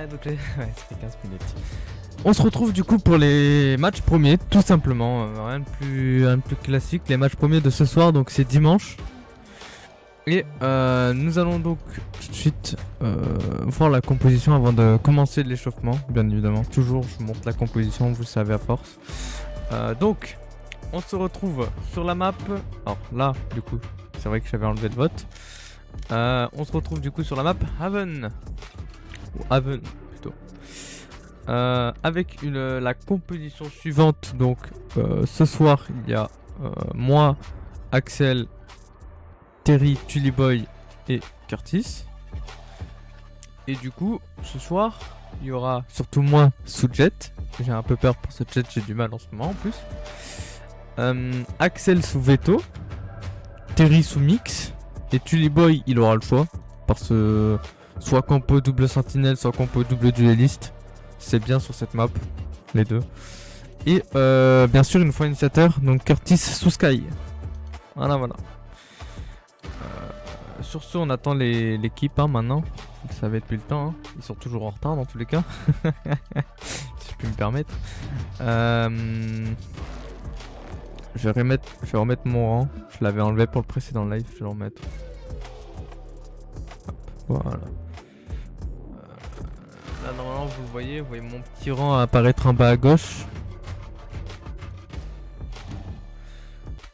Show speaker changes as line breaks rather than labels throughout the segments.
Donc ouais, ça fait 15 minutes. On se retrouve du coup pour les matchs premiers, tout simplement. Rien de plus classique. Les matchs premiers de ce soir, donc c'est dimanche. Et nous allons donc tout de suite voir la composition avant de commencer l'échauffement, bien évidemment. Toujours, je montre la composition, vous le savez à force. Donc, on se retrouve sur la map. Alors là, du coup, c'est vrai que j'avais enlevé le vote. On se retrouve du coup sur la map Haven. Ou Haven plutôt. Avec la composition suivante. Donc, ce soir, il y a moi, Axel, Terry, Tullyboy et Curtis. Et du coup, ce soir, il y aura surtout moi sous Jet. J'ai un peu peur pour ce Jet, j'ai du mal en ce moment en plus. Axel sous Veto, Terry sous Mix, et Tullyboy il aura le choix. Parce que soit compo double sentinelle, soit compo double dueliste. C'est bien sur cette map, les deux. Et bien sûr une fois initiateur, donc Curtis sous Sky. Voilà. Sur ce, on attend l'équipe maintenant. Vous le savez depuis le temps. Hein. Ils sont toujours en retard dans tous les cas. Si je puis me permettre. Je vais remettre mon rang. Je l'avais enlevé pour le précédent live. Je vais le remettre. Hop, voilà. Là, normalement, vous voyez mon petit rang apparaître en bas à gauche.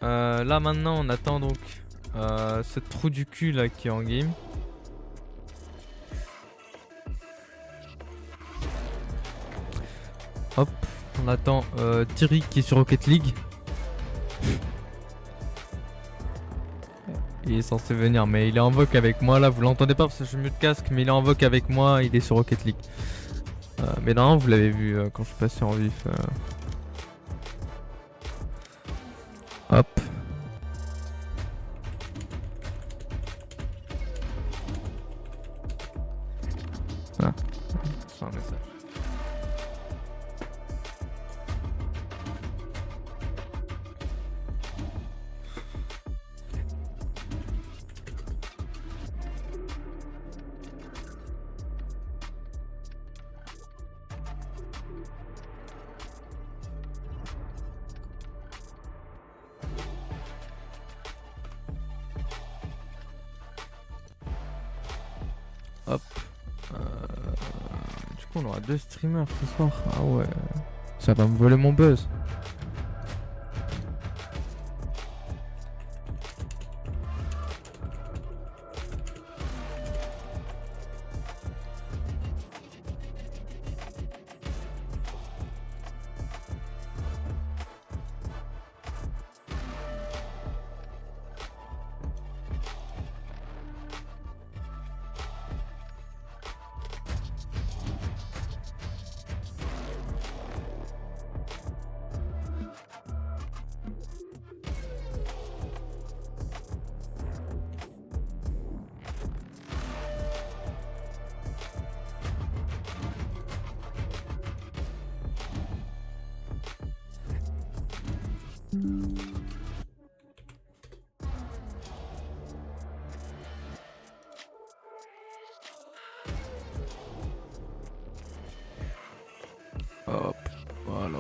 Là, maintenant, on attend donc ce trou du cul là qui est en game. Hop, on attend Thierry qui est sur Rocket League. Il est censé venir, mais il est en voc avec moi là. Vous l'entendez pas parce que je mute le casque, mais il est en voc avec moi. Il est sur Rocket League. Mais non, vous l'avez vu quand je suis passé en vif. Hop. Ah, c'est un message. Hop. Du coup, on aura 2 streamers ce soir. Ah ouais. Ça va me voler mon buzz. Hop, voilà.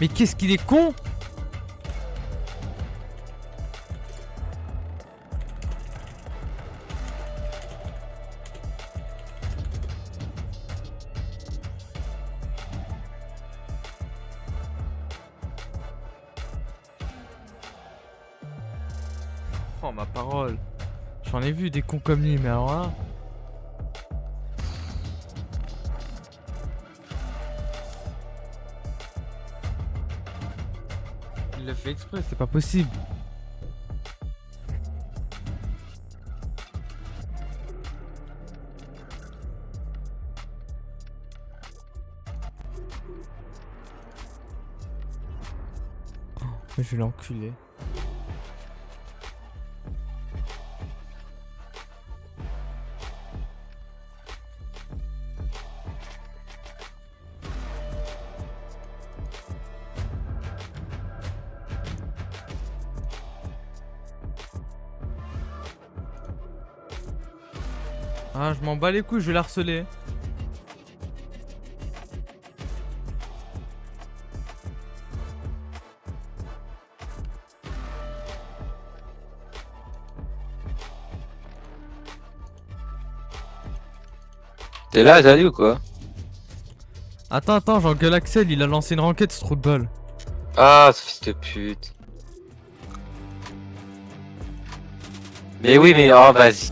Mais qu'est-ce qu'il est con! Oh ma parole! J'en ai vu des cons comme lui, mais alors là... Il l'a fait exprès, c'est pas possible. Oh, mais je l'ai enculé. Ah, je m'en bats les couilles, je vais la harceler.
T'es là, Azali ou quoi?
Attends, j'engueule Axel, il a lancé une ranked, ce trou de balle.
Ah, ce fils de pute. Mais oui, mais oh, vas-y.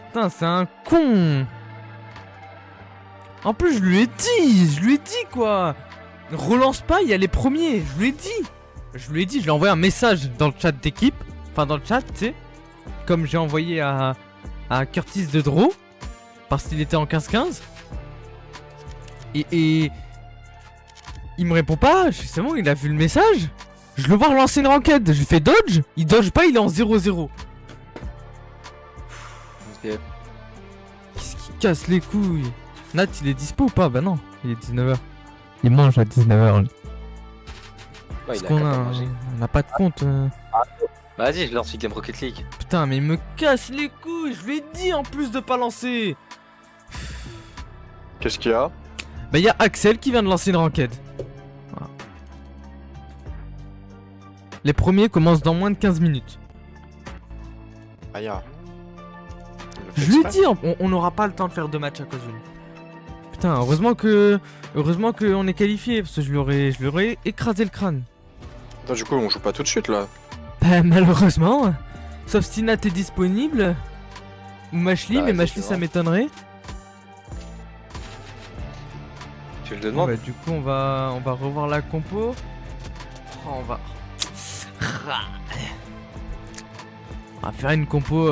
Putain, c'est un con. En plus, je lui ai dit quoi. Relance pas, il y a les premiers, je lui ai dit. Je lui ai envoyé un message dans le chat d'équipe. Enfin, dans le chat, tu sais. Comme j'ai envoyé à Curtis de Draw. Parce qu'il était en 15-15. Et il me répond pas. C'est bon, il a vu le message. Je le vois relancer une ranked. Je lui fais dodge. Il dodge pas, il est en 0-0.
Ok.
Qu'est-ce qui casse les couilles? Nat, il est dispo ou pas? Bah non, il est 19h. Il mange à 19h.
Ouais,
Parce
il a
qu'on
qu'à
a,
pas manger.
on a pas de compte.
Bah, vas-y, je lance une game Rocket League.
Putain, mais il me casse les couilles. Je lui ai dit en plus de pas lancer.
Qu'est-ce qu'il y a?
Bah, il y a Axel qui vient de lancer une ranked. Voilà. Les premiers commencent dans moins de 15 minutes.
Ah, y'a.
Je lui ai dit, on n'aura pas le temps de faire 2 matchs à cause d'une. Putain, heureusement que on est qualifié parce que je lui aurais écrasé le crâne.
Attends, du coup, on joue pas tout de suite là.
Bah, malheureusement, sauf si Nat est disponible ou Mashli,
Bah,
mais
vas-y,
Mashli
je
ça
vois.
m'étonnerait.
Tu le
Bon,
demandes?
bah, du coup, on va revoir la compo. Oh, on va faire une compo.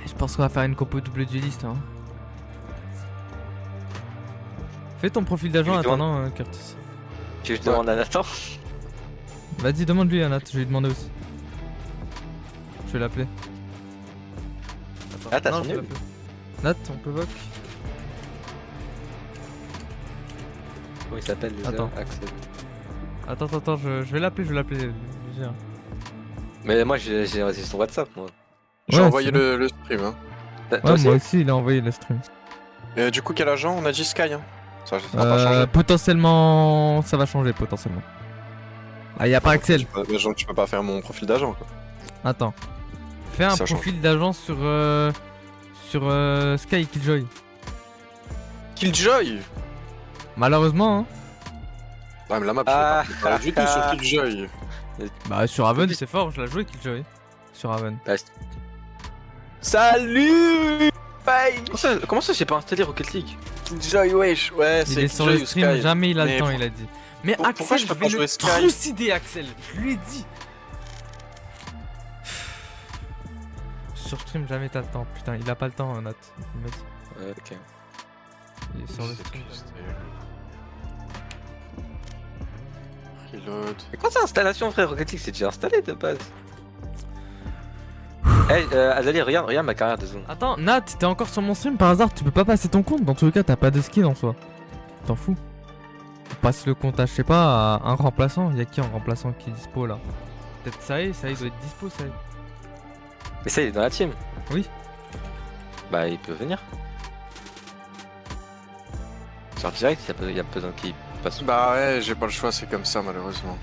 Je pense qu'on va faire une compo double dueliste. Hein. Fais ton profil d'agent en
Lui demande.
attendant, Curtis.
Tu veux que je demande à Nathan?
Vas-y, demande-lui à Nat, je vais lui demander aussi. Je vais l'appeler.
Ah, t'as
Non,
son
je vais
nul.
l'appeler. Nat, on peut voc.
Comment il s'appelle déjà?
Attends.
Axel.
Attends, je vais l'appeler,
Mais moi, j'ai son WhatsApp, moi.
J'ai
Ouais,
envoyé
c'est
le stream. Hein.
Toi
Ouais,
aussi?
moi aussi, il a envoyé le stream.
Et du coup, quel agent? On a dit Sky. Hein. Ça va pas changer.
Potentiellement, ça va changer potentiellement. Ah, y a pas Axel.
Tu peux pas faire mon profil d'agent quoi.
Attends. Fais un
Ça change.
profil d'agent sur Sky Killjoy.
Killjoy!
Malheureusement, hein.
Ah, mais la map,
Ah.
je vais pas parler du tout sur Killjoy.
Bah sur Haven c'est fort, je l'ai joué Killjoy. Sur Haven.
Salut! Bye!
Comment ça, j'ai pas installé Rocket League?
Killjoy, wesh! Ouais,
Il
c'est
est sur
Killjoy
le
ou
stream,
Sky.
jamais il a
Mais
le temps,
pour-
il a dit. Mais
pourquoi
Axel,
je peux
je
pas
vais
jouer
le
Sky
trucider Axel. Je lui ai dit. Sur stream, jamais t'as le temps. Putain, il a pas le temps, Nat. Il m'a dit.
Ok.
Il est sur le stream.
Reload.
Mais quoi, c'est installation, frère? Rocket League, c'est déjà installé de base. Hey, Azali, regarde ma carrière de zone.
Attends, Nat, t'es encore sur mon stream par hasard, tu peux pas passer ton compte. Dans tous les cas, t'as pas de skin en soi. T'en fous. Passe le compte à, je sais pas, à un remplaçant. Y'a qui en remplaçant qui est dispo là? Peut-être ça doit être dispo, ça.
Mais ça, il est dans la team.
Oui.
Bah, il peut venir. Sur direct, il y a besoin qu'il passe.
Bah ouais, j'ai pas le choix, c'est comme ça malheureusement.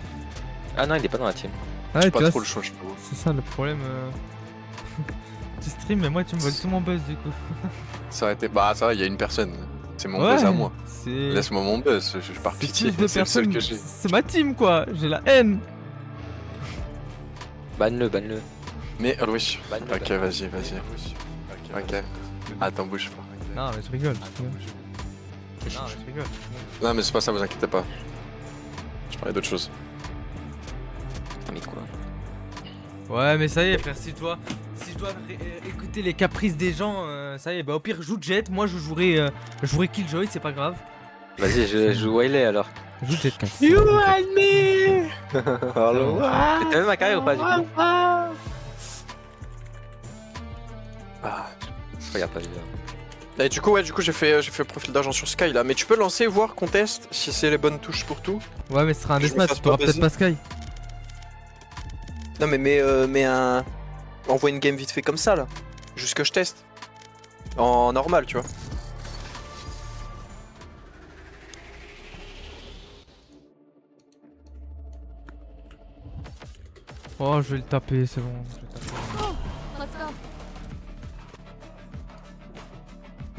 Ah non, il est pas dans la team.
Ouais,
J'ai
tu
pas
vois,
trop le choix, je trouve.
c'est ça le problème. Tu stream, mais moi tu me voles tout mon buzz du coup.
Ça aurait été. Bah ça va, il y a une personne. C'est mon
Ouais,
buzz à moi.
C'est.
Laisse-moi mon buzz, je pars pitié.
Plus de
C'est le seul
personnes.
que j'ai.
C'est ma team quoi. J'ai la haine.
Banne-le.
Mais, ah oui.
Banne-le,
Ok,
banne-le.
vas-y. Ok. Attends, bouge pas.
Non, mais je rigole. Non, mais je rigole.
Non, mais c'est pas ça, vous inquiétez pas. Je parlais d'autre chose.
Ah, mais quoi?
Ouais, mais ça y est, frère, si je dois écouter les caprices des gens, ça y est, bah au pire, joue Jet, moi je jouerai Killjoy, c'est pas grave.
Vas-y, je joue Wiley alors.
Joue Jet, quand
You and me!
T'as vu ma carrière ou pas du coup?
Ah,
Regarde pas, vidéo.
Et du coup, j'ai fait profil d'argent sur Sky là. Mais tu peux lancer, voir qu'on teste si c'est les bonnes touches pour tout.
Ouais, mais ce sera un
Je me
deathmatch,
fasse
tu
pas
pourras peut-être
baiser.
pas Sky.
Non, mais un. Envoie une game vite fait comme ça là. Juste que je teste. En normal, tu vois.
Oh, je vais le taper, c'est bon. Je vais le taper.
Let's go.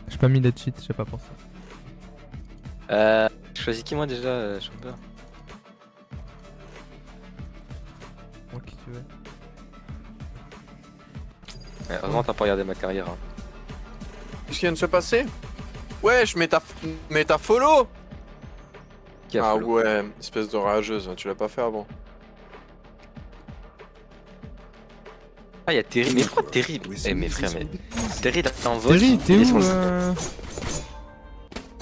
J'ai pas mis de cheat, j'ai pas pensé.
Je choisis qui moi déjà, Chamber?
Moi qui tu veux.
Ouais, heureusement t'as pas regardé ma carrière. Hein.
Qu'est-ce qui vient de se passer? Ouais, je mets ta follow.
Qui a
Ah
follow?
ouais, espèce de rageuse, tu l'as pas fait avant.
Ah y'a Terry, mais pourquoi Terry? Eh mes frères, mais Terry là t'es en vol.
Terry, t'es
il est
où
sur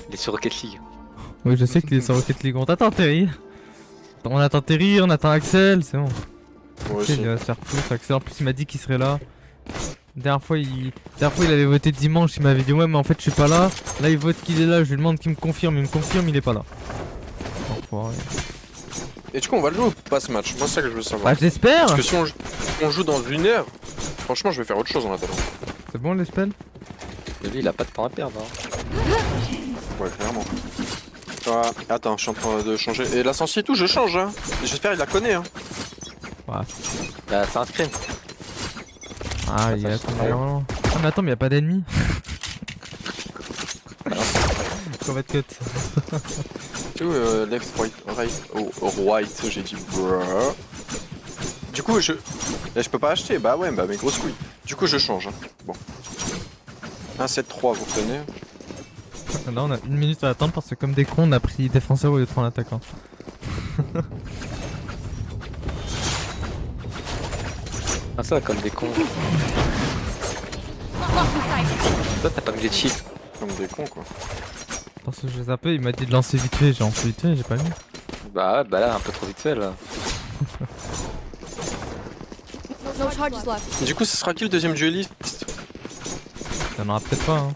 Il est sur Rocket League.
Oui, je sais qu'il est sur Rocket League. On t'attend, Terry. On attend Terry, on attend Axel, c'est bon.
Moi
Axel,
aussi.
il va se faire plus. Axel, en plus, il m'a dit qu'il serait là. Dernière fois, il avait voté dimanche. Il m'avait dit, ouais, mais en fait, je suis pas là. Là, il vote qu'il est là. Je lui demande qu'il me confirme. Il me confirme, il est pas là. Enfoiré.
Et du coup, on va le jouer ou pas ce match? Moi, c'est ça que je veux savoir.
Bah, j'espère.
Parce que si on joue dans 1 heure, franchement, je vais faire autre chose en attendant.
C'est bon, les spells?
Mais lui il a pas de temps à perdre. Hein.
Ouais, clairement. Ah, attends, je suis en train de changer. Et la sensi et tout, je change, hein. J'espère il la connaît, hein.
Ouais.
Bah c'est un screen.
Ah, il y a normalement. Ah, mais attends, mais y a pas d'ennemis. On va te cut.
Tu vois, left, right, right, j'ai dit bruh. Du coup, là, je peux pas acheter, bah ouais, bah mes grosses couilles. Du coup, je change, hein. Bon. 1-7-3, vous retenez.
Là, on a 1 minute à attendre parce que, comme des cons, on a pris défenseur au lieu de prendre attaquant.
Ah ça comme des cons. Toi t'as pas mis les cheats.
Comme des cons, quoi.
Parce que je les appelle, il m'a dit de lancer vite fait. J'ai lancé vite fait, j'ai pas mis.
Bah ouais, bah là un peu trop vite fait là.
No charges left.
Du coup, ce sera qui le deuxième dueliste?
Il y en aura peut-être pas, hein.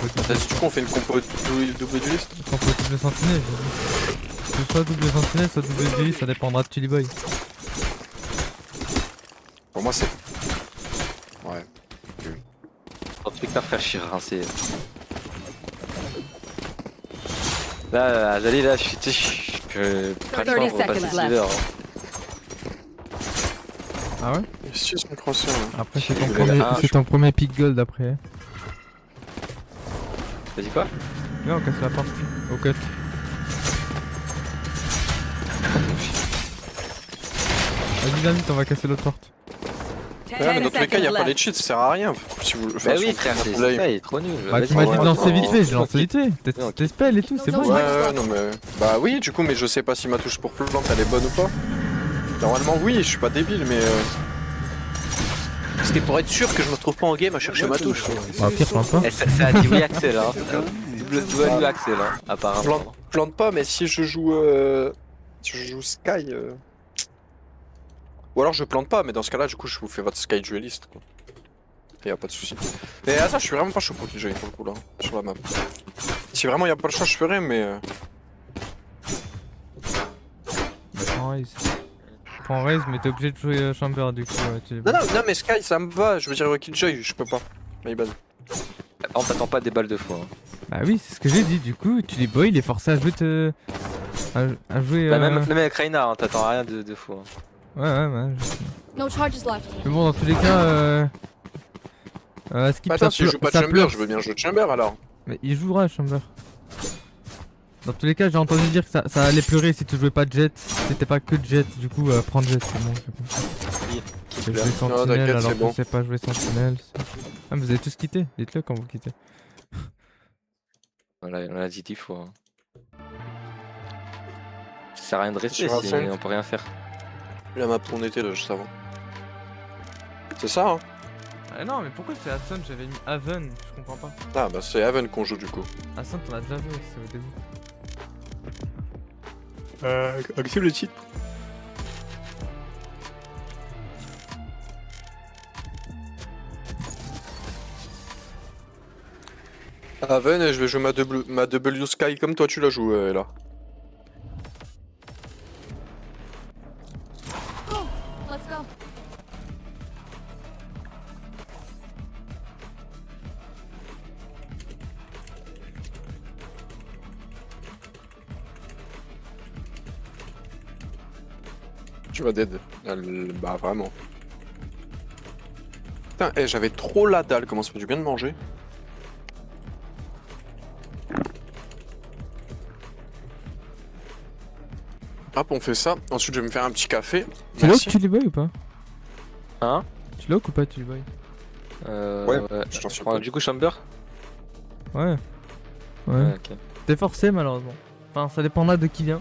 Du coup, on fait une compo double dueliste?
On peut double sentinelle. C'est soit double sentinelle, soit double dueliste, ça dépendra de Tully Boy.
Pour moi, c'est. Ouais.
En tout cas frère, je suis rincé. Là, j'allais là, je peux pratiquement
30
repasser
seconds
silver.
Ah ouais?
Si, c'est une croissance.
Après, c'est
Je
ton,
vais
premier,
là.
c'est ton premier pick gold après.
T'as dit quoi?
Viens, on casse la porte. Au cut. Vas-y, vite, on va casser l'autre porte.
Ouais, mais dans tous les cas, y a pas les cheats, ça sert à rien. Si vous,
Bah oui frère, c'est ça, il est trop nul.
Bah, tu
Vas-y,
m'as dit de
ouais,
lancer
ouais,
vite fait, j'ai
ouais.
lancé vite fait.
Ok.
Tes spells et tout, c'est bon.
Ouais, non, mais. Bah oui, du coup, mais je sais pas si ma touche pour plante elle est bonne ou pas. Normalement, oui, je suis pas débile, mais. C'était pour être sûr que je me retrouve pas en game à chercher ma touche.
Bah, au pire, plante pas.
Eh, ça a dit oui Axel hein. Double oui Axel hein, apparemment.
Plante pas, mais si je joue. Si je joue Sky. Ou alors je plante pas, mais dans ce cas-là, du coup, je vous fais votre Sky Duelist, quoi. Y'a pas de soucis. Mais à ça, je suis vraiment pas chaud pour qu'il joue pour le coup là, sur la map. Si vraiment y'a pas le choix, je ferai, mais.
Prends raise. Prends raise, mais t'es obligé de jouer Chamber du coup.
Non, mais Sky, ça me va. Je veux dire, Killjoy, je peux pas. My bad.
On t'attend pas des balles de fois. Hein.
Bah oui, c'est ce que j'ai dit. Du coup, Tully Boy, il est forcé à jouer. À jouer.
Bah, même avec Reinhardt, hein, t'attends rien de fou. Hein.
Ouais.
No charges left.
Mais bon, dans tous les cas. Skip,
Bah, attends, si je
pleure-
joue pas
ça
Chamber,
pleure.
je veux bien jouer Chamber alors.
Mais il jouera Chamber. Dans tous les cas, j'ai entendu dire que ça allait pleurer si tu jouais pas Jet. C'était pas que Jet, du coup, prends Jet, c'est bon.
Qui
J'ai
pleure.
joué
Non,
Sentinelle
t'inquiète,
alors
c'est
que
bon.
c'est pas jouer Sentinelle. Ah, mais vous avez tous quitté. Dites-le quand vous quittez.
On l'a dit 10 fois. Hein. Ça sert à rien de rester
Sur
si
Ascent.
on peut rien faire.
La map où on était là juste avant. C'est ça, hein?
Ah non, mais pourquoi c'est Ascent? J'avais mis Haven, je comprends pas.
Ah, bah c'est Haven qu'on joue du coup.
Ascent, on a déjà joué, c'est au début.
Active le titre. Aven, et je vais jouer ma W Sky comme toi tu la joues là.
Let's go.
Tu vas dead. Bah vraiment. Putain, j'avais trop la dalle, comment ça fait du bien de manger. Hop, on fait ça. Ensuite, je vais me faire un petit café.
Tu lock Tully Boy ou pas?
Hein?
Tu lock ou pas Tully Boy?
Ouais, je t'en suis pas.
Du coup, Chamber?
Ouais.
Ouais, ok.
T'es forcé malheureusement. Enfin, ça dépendra de qui vient.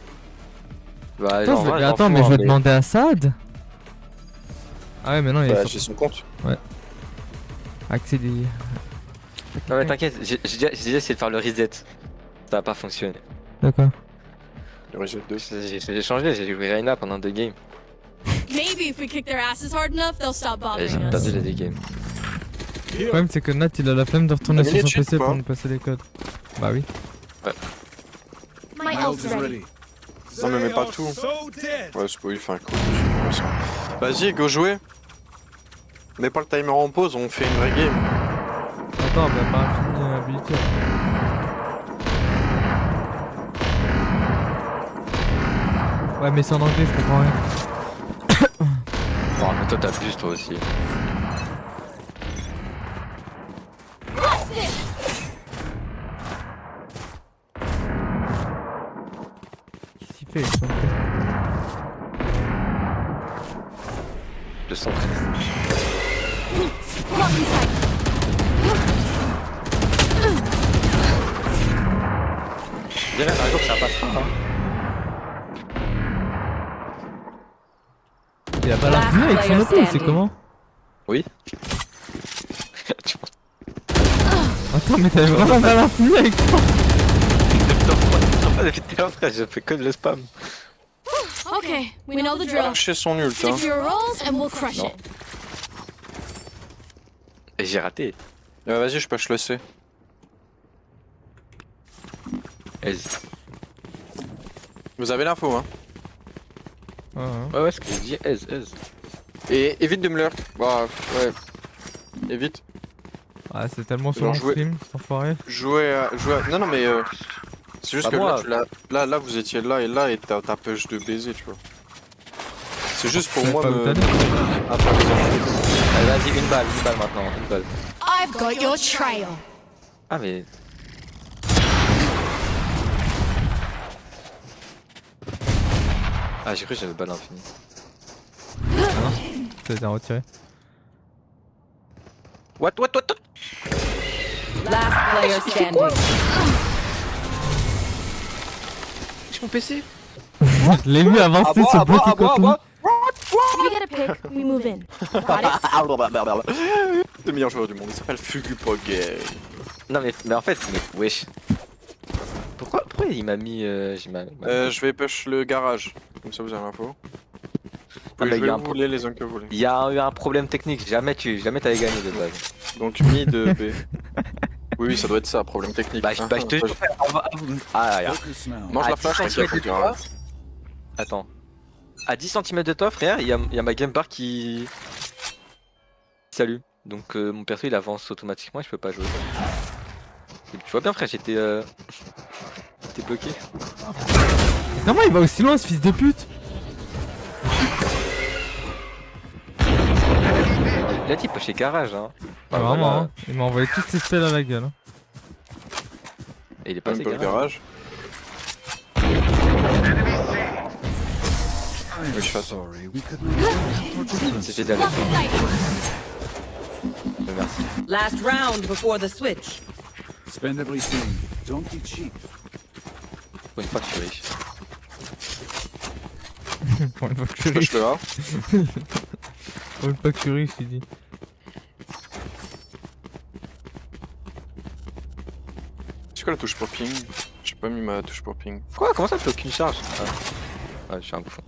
Bah,
Attends,
en vrai, j'en
attends
fous,
mais je
hein,
vais demander à Saad. Ah ouais, mais non, il est
Bah,
sur...
j'ai son compte.
accéder.
Non, mais t'inquiète, j'ai déjà essayé de faire le reset. Ça a pas fonctionné.
D'accord.
Le reset 2.
J'ai changé, j'ai joué Reyna pendant 2 games.
Maybe if we kick their asses hard enough, they'll stop
Et j'ai
bothering
perdu
us.
les 2 games.
Le problème c'est que Nat il a la flemme de retourner
T'as
sur
mis
son
les
PC
cheats ou
pour
pas
nous passer les codes. Bah oui.
My ult's ready.
Non, mais pas tout. Ouais, c'est pas enfin cool. Vas-y, go jouer. Mets pas le timer en pause, on fait une vraie game.
Attends, bah pas fini habilité. Ouais, mais c'est en anglais, je comprends rien.
Oh, mais toi t'abuses toi aussi.
Qu'est-ce qu'il fait son truc?
Le son triste.
Lock inside.
Je dirais un jour ça passera, hein.
Il a pas l'infini avec son auto, c'est comment?
Oui.
Attends, mais t'avais vraiment pas l'infini avec toi?
Frère, je fais que de le spam.
Okay, we know the drill.
Chez son ult, hein.
Stick to your roles and we'll crush
Non.
it.
Et j'ai raté.
Vas-y, je push le C.
Vas-y.
Vous avez l'info, hein.
Ouais.
Ouais, ce que j'ai dit, aise.
Et évite de me lurk. Bah, ouais. Évite.
Ah, c'est tellement sur
Alors,
mon
jouer-
stream, cet enfoiré.
Jouer à... Non, non, mais... C'est juste
Pas
que
moi.
là, vous étiez là et t'as push de baiser, tu vois. C'est juste pour
Ouais,
moi
pas
me...
où t'allais.
Ah, faire les entrées.
Allez, vas-y, une balle maintenant, une balle.
I've got your trail.
Ah, mais. Ah, j'ai cru que j'avais balle infinie.
Ça a été retiré.
What?
Last player standing.
J'ai mon PC.
Je l'ai vu avancer sur bloquer contre
We get a pick, we move in. Got it?
Le meilleur joueur du monde, il s'appelle Fugupog.
Non, mais en fait, wesh. Pourquoi il m'a mis.
Je vais push le garage, comme ça vous avez l'info.
Ah,
Je
mais il y
vais
a un
vous voler les zones que vous voulez.
Il y a eu un problème technique, jamais t'avais gagné de base.
Donc mid B. Oui, ça doit être ça, problème technique.
Bah, je te jure, Ah, regarde.
Mange
à
la flash,
10
t'inquiète,
cm
on
de
dira.
toi. Attends. À 10 cm de toi, frère, il y a ma game bar qui. Salut. Donc mon perso il avance automatiquement et je peux pas jouer. Et tu vois bien, frère, j'étais. J'étais bloqué.
Comment il va aussi loin ce fils de pute?
Là, type chez garage, hein.
Ah,
Bah,
vraiment,
voilà.
hein. Il m'a envoyé toutes ses spells à la gueule. Hein.
Et il est
Même
passé
pas le
garage.
garage. Oui, je fais ça.
C'était d'aller.
Lock inside.
Merci.
Last round before the switch.
Spend everything. Don't be cheap.
Pour une fois que je suis riche.
Pour une fois que je
Je
suis
push
riche.
le A.
Pour une fois que je suis riche, il dit.
C'est quoi la touche pour ping? J'ai pas mis ma touche pour ping.
Quoi? Comment ça, t'as aucune charge? Ah, je suis un bouffon.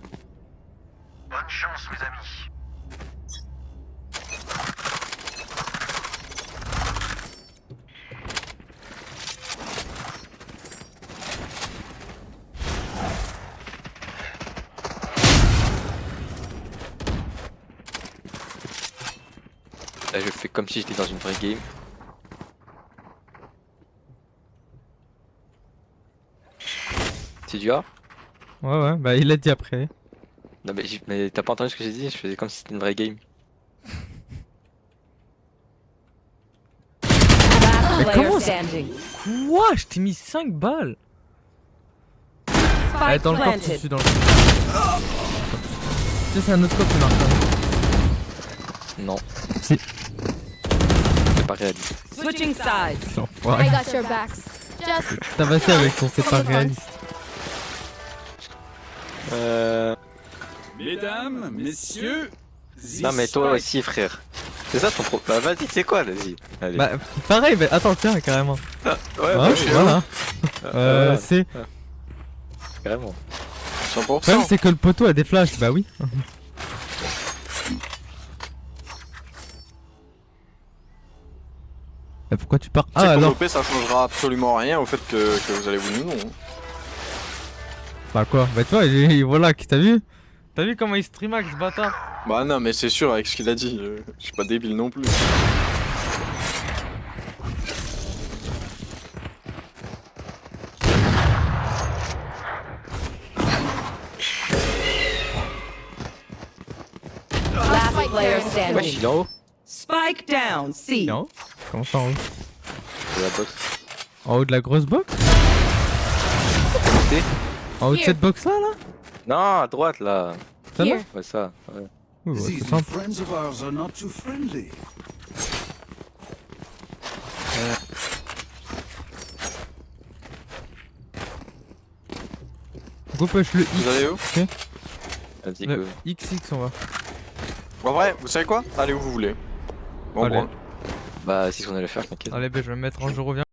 Là, je fais comme si j'étais dans une vraie game. C'est du A?
Ouais, bah il l'a dit après.
Non mais t'as pas entendu ce que j'ai dit? Je faisais comme si c'était une vraie game.
Last player
comment ça-
standing.
Quoi? Je t'ai mis 5 balles. Allez,
Spike
dans le corps, tu
planted.
suis dans le corps. Tu sais, c'est un autre corps qui marche.
Non.
Si.
C'est pas réaliste.
Switching sides.
Non,
I
ouais.
got your backs. Just
T'as passé avec ton c'est pas réaliste.
Mesdames, messieurs,
Non mais toi aussi frère. C'est ça ton problème. Bah vas-y, c'est quoi, vas-y. Allez.
Bah pareil, mais attends, tiens, carrément.
Ouais,
Ouais, voilà.
voilà.
C'est.
Carrément.
Le
100%.
problème, c'est que le poteau a des flashs, bah oui. Mais pourquoi tu pars?
Ah,
Ah alors?
OP, ça changera absolument rien au fait que vous allez vous non.
Bah quoi? Bah toi, voilà, t'as vu? T'as vu comment il streamax ce bâtard?
Bah non, mais c'est sûr avec ce qu'il a dit. Je suis pas débile non plus.
Last player
Ouais, je
standing.
suis en haut.
Spike down. C.
En haut? Comment ça en haut?
De la box.
En haut de la grosse box?
Côté.
En haut de cette box là, là?
Non, à droite là.
Celle-là?
here.
Ouais, ça. Ouais.
Oui, ouais,
These
c'est
new
simple.
friends of ours are not too friendly.
Go push le X.
Vous allez où?
Vas-y,
Le
go.
XX, on va.
En vrai, vous savez quoi? Allez où vous voulez. Bon,
Allez.
bon.
Bah, c'est ce qu'on allait faire, t'inquiète.
Allez, bah, je vais me mettre en je reviens.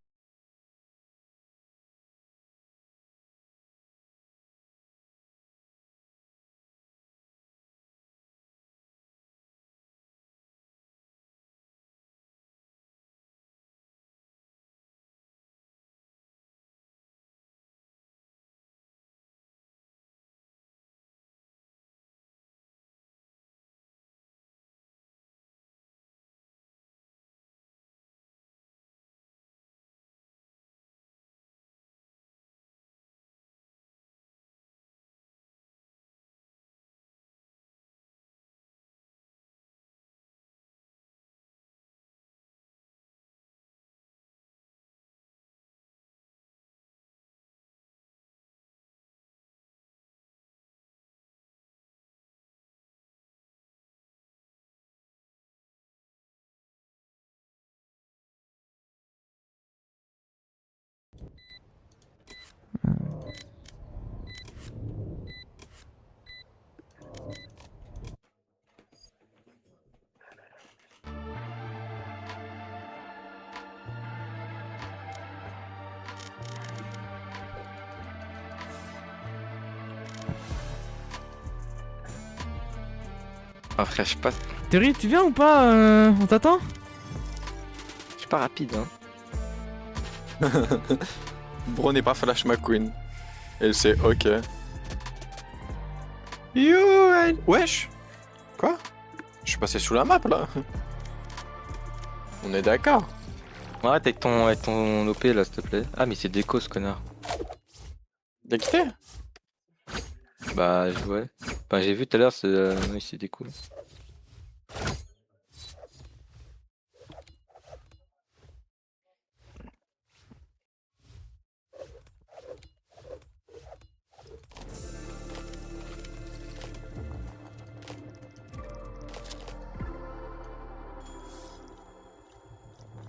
Ah frère, je
Terry, tu viens ou pas on t'attend?
suis pas rapide hein.
Bro n'est pas Flash McQueen. Et c'est ok. Yo, wesh. Quoi? Je suis passé sous la map là. On est d'accord.
Arrête avec ton OP là, s'il te plaît. Ah, mais c'est déco ce connard.
Y'a quitté?
Bah, ouais. Bah, j'ai vu tout à l'heure, oui, c'est déco.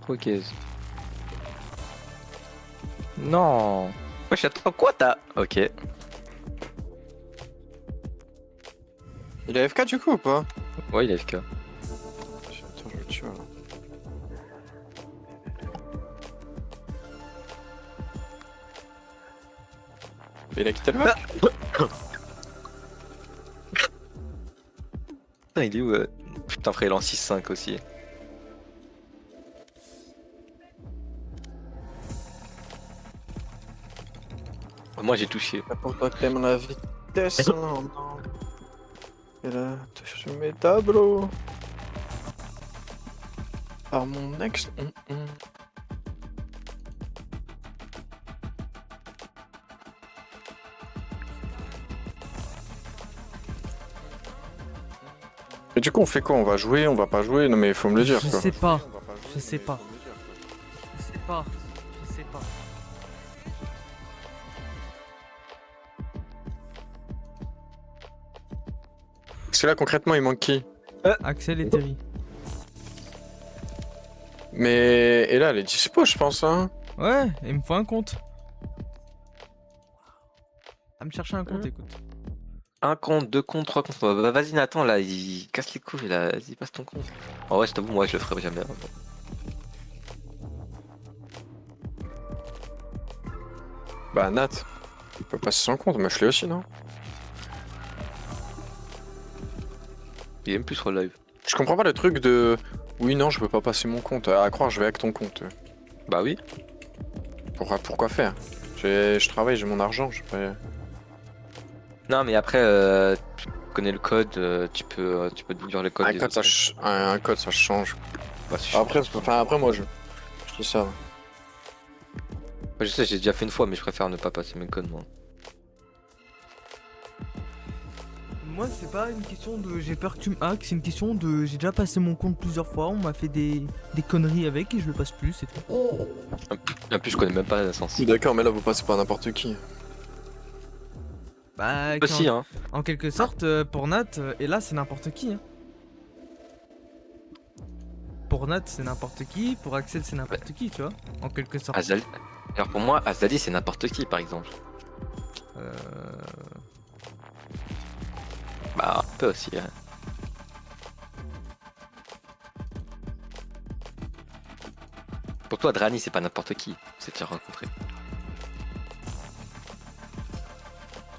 Ok. Non. Wesh, attends, quoi t'as... Ok.
Il est AFK du coup ou pas?
Ouais, il est FK.
Attends, je le tue là. Mais il a quitté le map?
Putain, il est où Putain, frère, il est en 6-5 aussi. Moi, j'ai touché.
Pour toi que t'aimes la vitesse, non, non. Et là, je mets tableau. par mon ex. Et du coup, on fait quoi? On va jouer, on va pas jouer? Non, mais il faut me le dire.
Je
quoi.
sais pas.
On va pas jouer,
Je sais
mais
pas.
faut me le dire, quoi.
Je sais pas. Je sais pas.
Parce que là, concrètement, il manque qui?
Axel et Terry.
Mais. Et là, elle est dispo, je pense, hein.
Ouais, il me faut un compte. À me chercher un compte, écoute.
Un compte, deux comptes, trois comptes. Bah, vas-y, Nathan, là, il casse les couilles, là. Vas-y, passe ton compte. En vrai, je t'avoue, moi, je le ferai jamais.
Bah, Nat. Il peut passer son compte, mais je l'ai aussi, non?
Il aime plus sur le live.
Je comprends pas le truc de. Oui, non, je peux pas passer mon compte. À croire, je vais avec ton compte.
Bah oui.
Pourquoi faire? Je travaille, j'ai mon argent, je peux.
Non, mais après, tu connais le code, tu peux déduire le code.
Un
des
code,
autres.
un code, ça change.
Bah, si
Après, moi, je dis ça.
je sais, j'ai déjà fait une fois, mais je préfère ne pas passer mes codes, moi.
Moi, c'est pas une question de j'ai peur que tu me hackes, c'est une question de j'ai déjà passé mon compte plusieurs fois, on m'a fait des conneries avec et je le passe plus, c'est tout.
En plus, je connais même pas la sens.
D'accord, mais là, vous passez par n'importe qui.
Bah,
Aussi, hein.
en quelque sorte, pour Nat, et là, c'est n'importe qui. Hein. Pour Nat, c'est n'importe qui, pour Axel, c'est n'importe qui, tu vois, en quelque sorte.
Azali. Alors pour moi, Azali, c'est n'importe qui, par exemple.
Euh...
Bah, un peu aussi, hein. Pour toi, Drani, c'est pas n'importe qui. C'est déjà rencontré.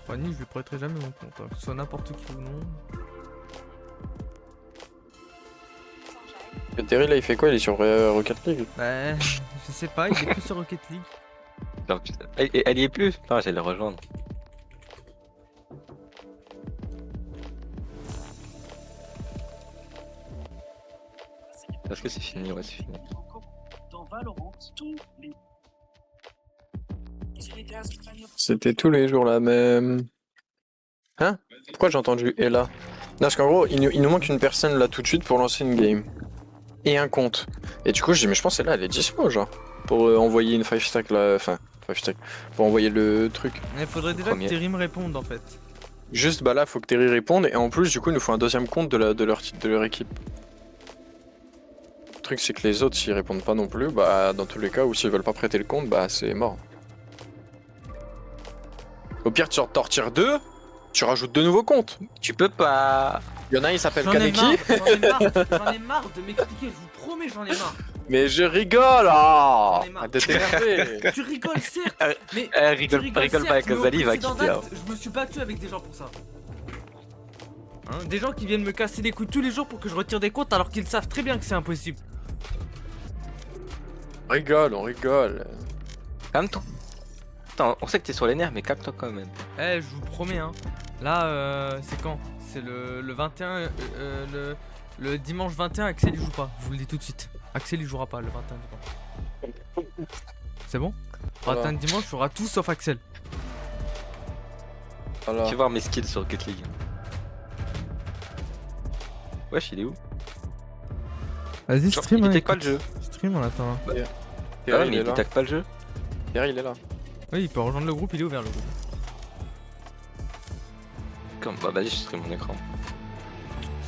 Fanny, je lui prêterai jamais mon compte, hein, que ce soit n'importe qui ou non.
Et Terry, là, il fait quoi? Il est sur Rocket League?
Bah, je sais pas, il est plus sur Rocket League.
Non, putain. Elle y est plus. Non, j'allais le rejoindre. Est-ce que c'est fini? Ouais, c'est fini.
Dans Valorant, tous les...
C'était tous les jours la même. Hein? Pourquoi j'ai entendu Ella? Non, parce qu'en gros, il nous manque une personne là tout de suite pour lancer une game. Et un compte. Et du coup, je dis, mais je pense que là, elle est dispo, genre. Pour envoyer une 5 stack là. Enfin, 5 stack. Pour envoyer le truc.
Il faudrait déjà
Premier.
que Terry me réponde en fait.
Juste, bah là, faut que Terry réponde. Et en plus, du coup, il nous faut un deuxième compte de leur équipe. Le truc, c'est que les autres, s'ils répondent pas non plus, bah, dans tous les cas, ou s'ils veulent pas prêter le compte, bah, c'est mort. Au pire, tu t'en retires deux, tu rajoutes deux nouveaux comptes.
Tu peux pas.
Il y en a un, il s'appelle
J'en ai
Kaneki.
j'en ai marre de m'expliquer, je vous promets, j'en ai marre.
Mais je rigole, ah!
J'en ai marre.
Arrête de t'énerver.
Tu rigoles certes, mais
Rigole pas
certes,
avec
mais au
Azali, il va
précédent
quitter. hein.
acte, je me suis battu avec des gens pour ça. Hein, des gens qui viennent me casser les couilles tous les jours pour que je retire des comptes alors qu'ils savent très bien que c'est impossible.
On rigole, on rigole.
Calme-toi. Attends, on sait que t'es sur les nerfs, mais calme-toi quand même.
Eh, je vous promets, hein. Là, c'est quand? C'est le 21, le dimanche 21, Axel il joue pas, je vous le dis tout de suite. Axel il jouera pas le 21 dimanche. C'est bon?
Voilà.
21 dimanche, il y aura tout sauf Axel.
Voilà.
Tu vas voir mes skills sur Rocket League. Wesh, il est où?
Vas-y,
Genre,
stream,
il
hein,
détecte pas le
écoute.
jeu.
Stream en attendant.
Ah ouais,
Terry,
mais
il est
il
là.
détecte pas le jeu.
Terry, il est là.
Oui, il peut rejoindre le groupe, il est ouvert le groupe.
Comme, bah vas-y, je stream mon écran.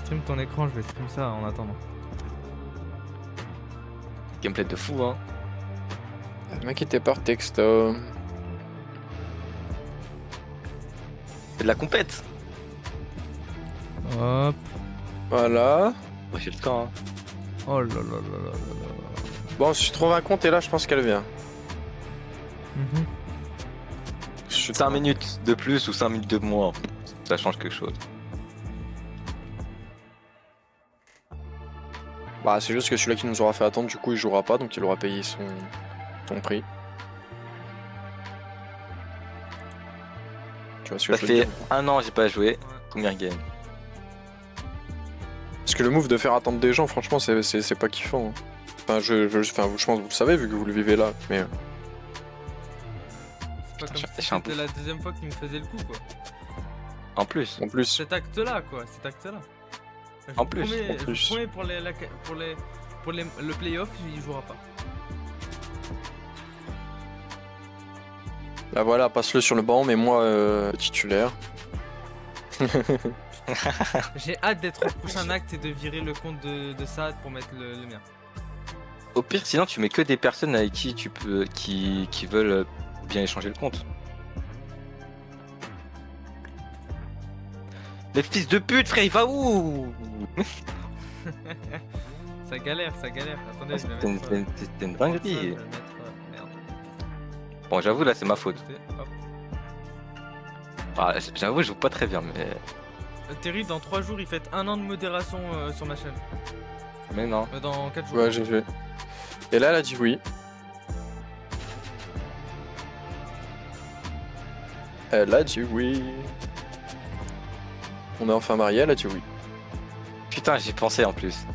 Stream ton écran, je vais stream ça en attendant.
Gameplay de fou, hein.
Le mec était par texto.
C'est de la compète.
Hop.
Voilà.
Ouais, j'ai le temps, hein.
Oh là là là là là là.
Bon, si je trouve un compte et là, je pense qu'elle vient.
Mhm.
Je suis
5 minutes de plus ou 5 minutes de moins, ça change quelque chose.
Bah, c'est juste que celui-là qui nous aura fait attendre, du coup, il jouera pas, donc il aura payé son prix. Tu vois ce que
Ça
je veux
fait
dire?
un an j'ai pas joué, première game.
Parce que le move de faire attendre des gens, franchement, c'est pas kiffant. Hein. Enfin, je pense que vous le savez vu que vous le vivez là, mais...
C'est pas comme
je
si
suis un
c'était la deuxième fois qu'il me faisait le coup, quoi.
En plus.
En plus,
Cet acte-là, quoi, cet acte-là. Je
En
vous
plus,
promets-
en
je
plus.
vous promets pour le playoff, il jouera pas.
là voilà, passe-le sur le banc, mais moi titulaire.
J'ai hâte d'être au prochain acte et de virer le compte de Saad pour mettre le mien.
Au pire, sinon tu mets que des personnes avec qui tu peux, qui veulent bien échanger le compte. Les fils de pute, frère, il va où?
Ça galère, ça galère. Attendez, je vais
C'est une,
mettre.
c'est une- c'est une
je vais
dinguerie.
mettre, merde.
Bon, j'avoue, là, c'est ma faute.
Écoutez, hop.
Ah, j'avoue, je joue pas très bien, mais.
Terry, dans 3 jours, il fête 1 an de modération sur ma chaîne.
Mais non.
Dans 4 jours.
Ouais, j'ai vu. Et là, elle a dit oui. Elle a dit oui. On est enfin mariés, elle a dit oui.
Putain, j'y pensais en plus.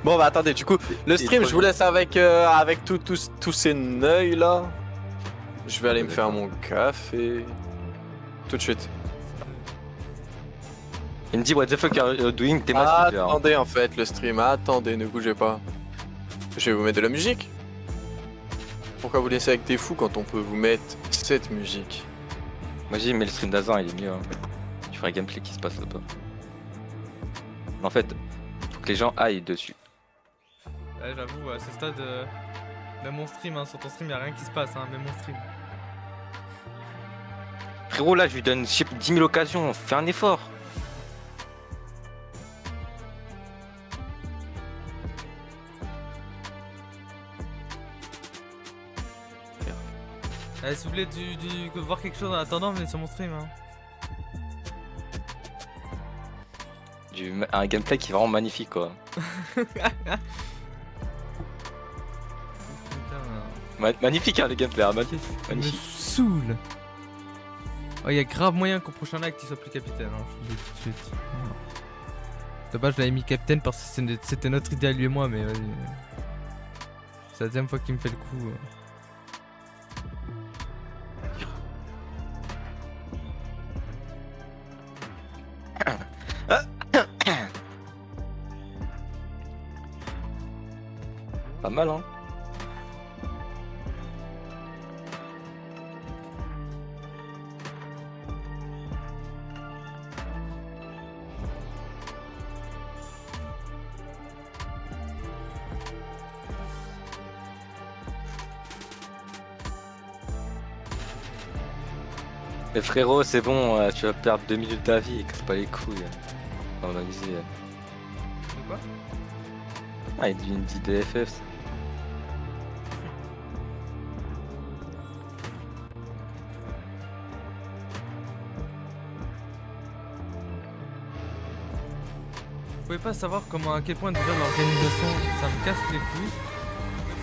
Bon bah attendez, du coup, le
Et
stream,
trop
je vous laisse avec tous ces neuils là. Je vais aller me faire mon café. Tout de suite.
Il me dit, what the fuck are you doing? T'es ma speaker.
Attendez en fait le stream, attendez, ne bougez pas. Je vais vous mettre de la musique. Pourquoi vous laissez avec des fous quand on peut vous mettre cette musique?
Moi, j'ai dit, mais le stream d'Azan, il est mieux. Hein. Tu ferais gameplay qui se passe là-bas. En fait, faut que les gens aillent dessus.
Ouais, j'avoue, à ce stade, même mon stream, hein, sur ton stream, y'a rien qui se passe, hein, même mon stream.
Frérot, là, je lui donne je sais pas, 10 000 occasions. Fais un effort.
Allez, si vous voulez voir quelque chose en attendant, venez sur mon stream. Hein.
Un gameplay qui est vraiment magnifique, quoi.
Putain,
Magnifique, hein, le gameplay. Hein,
qu'est-ce qui me
magnifique.
saoule. Oh, y a grave moyen qu'au prochain acte il soit plus capitaine, hein, je vous le dis tout de suite. De base, je l'avais mis capitaine parce que c'était notre idée à lui et moi, mais vas-y. C'est la deuxième fois qu'il me fait le coup.
Pas mal, hein. Mais frérot, c'est bon, tu vas perdre 2 minutes de ta vie, casse pas les couilles. On a visé.
De quoi?
Ah, il dit DFF. Ça.
Vous pouvez pas savoir comment, à quel point déjà l'organisation, ça me casse les couilles.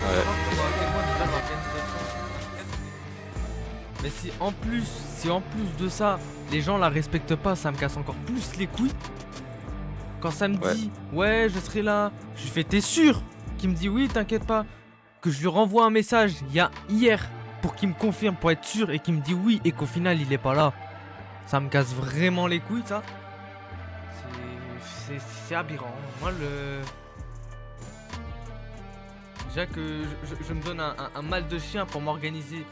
Vous pouvez pas
Ouais.
savoir comment, à quel point déjà l'organisation, ça me casse les couilles. Mais si en plus de ça, les gens la respectent pas, ça me casse encore plus les couilles. Quand ça me dit, ouais, je serai là, je lui fais, t'es sûr? Qu'il me dit, oui, t'inquiète pas. Que je lui renvoie un message hier pour qu'il me confirme, pour être sûr, et qu'il me dit oui, et qu'au final il est pas là. Ça me casse vraiment les couilles, ça. C'est aberrant. Moi, déjà que je me donne un mal de chien pour m'organiser,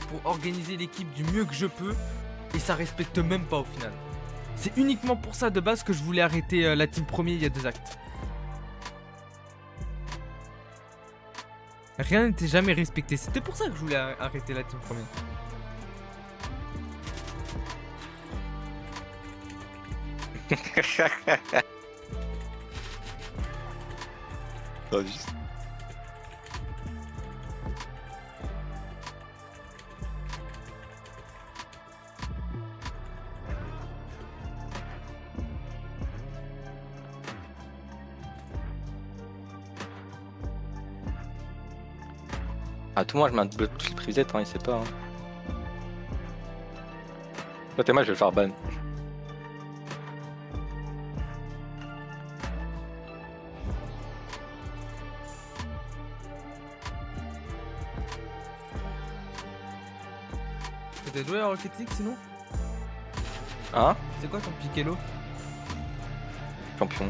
pour organiser l'équipe du mieux que je peux, et ça respecte même pas au final. C'est uniquement pour ça de base que je voulais arrêter la team premier il y a 2 actes. Rien n'était jamais respecté. C'était pour ça que je voulais arrêter la team premier.
À tout moment, je mets un double clip reset, hein, il sait pas. Hein. Toi, t'es mal, je vais le faire ban.
T'as joué à Rocket League sinon?
Hein?
C'est quoi ton Piquelo?
Champion.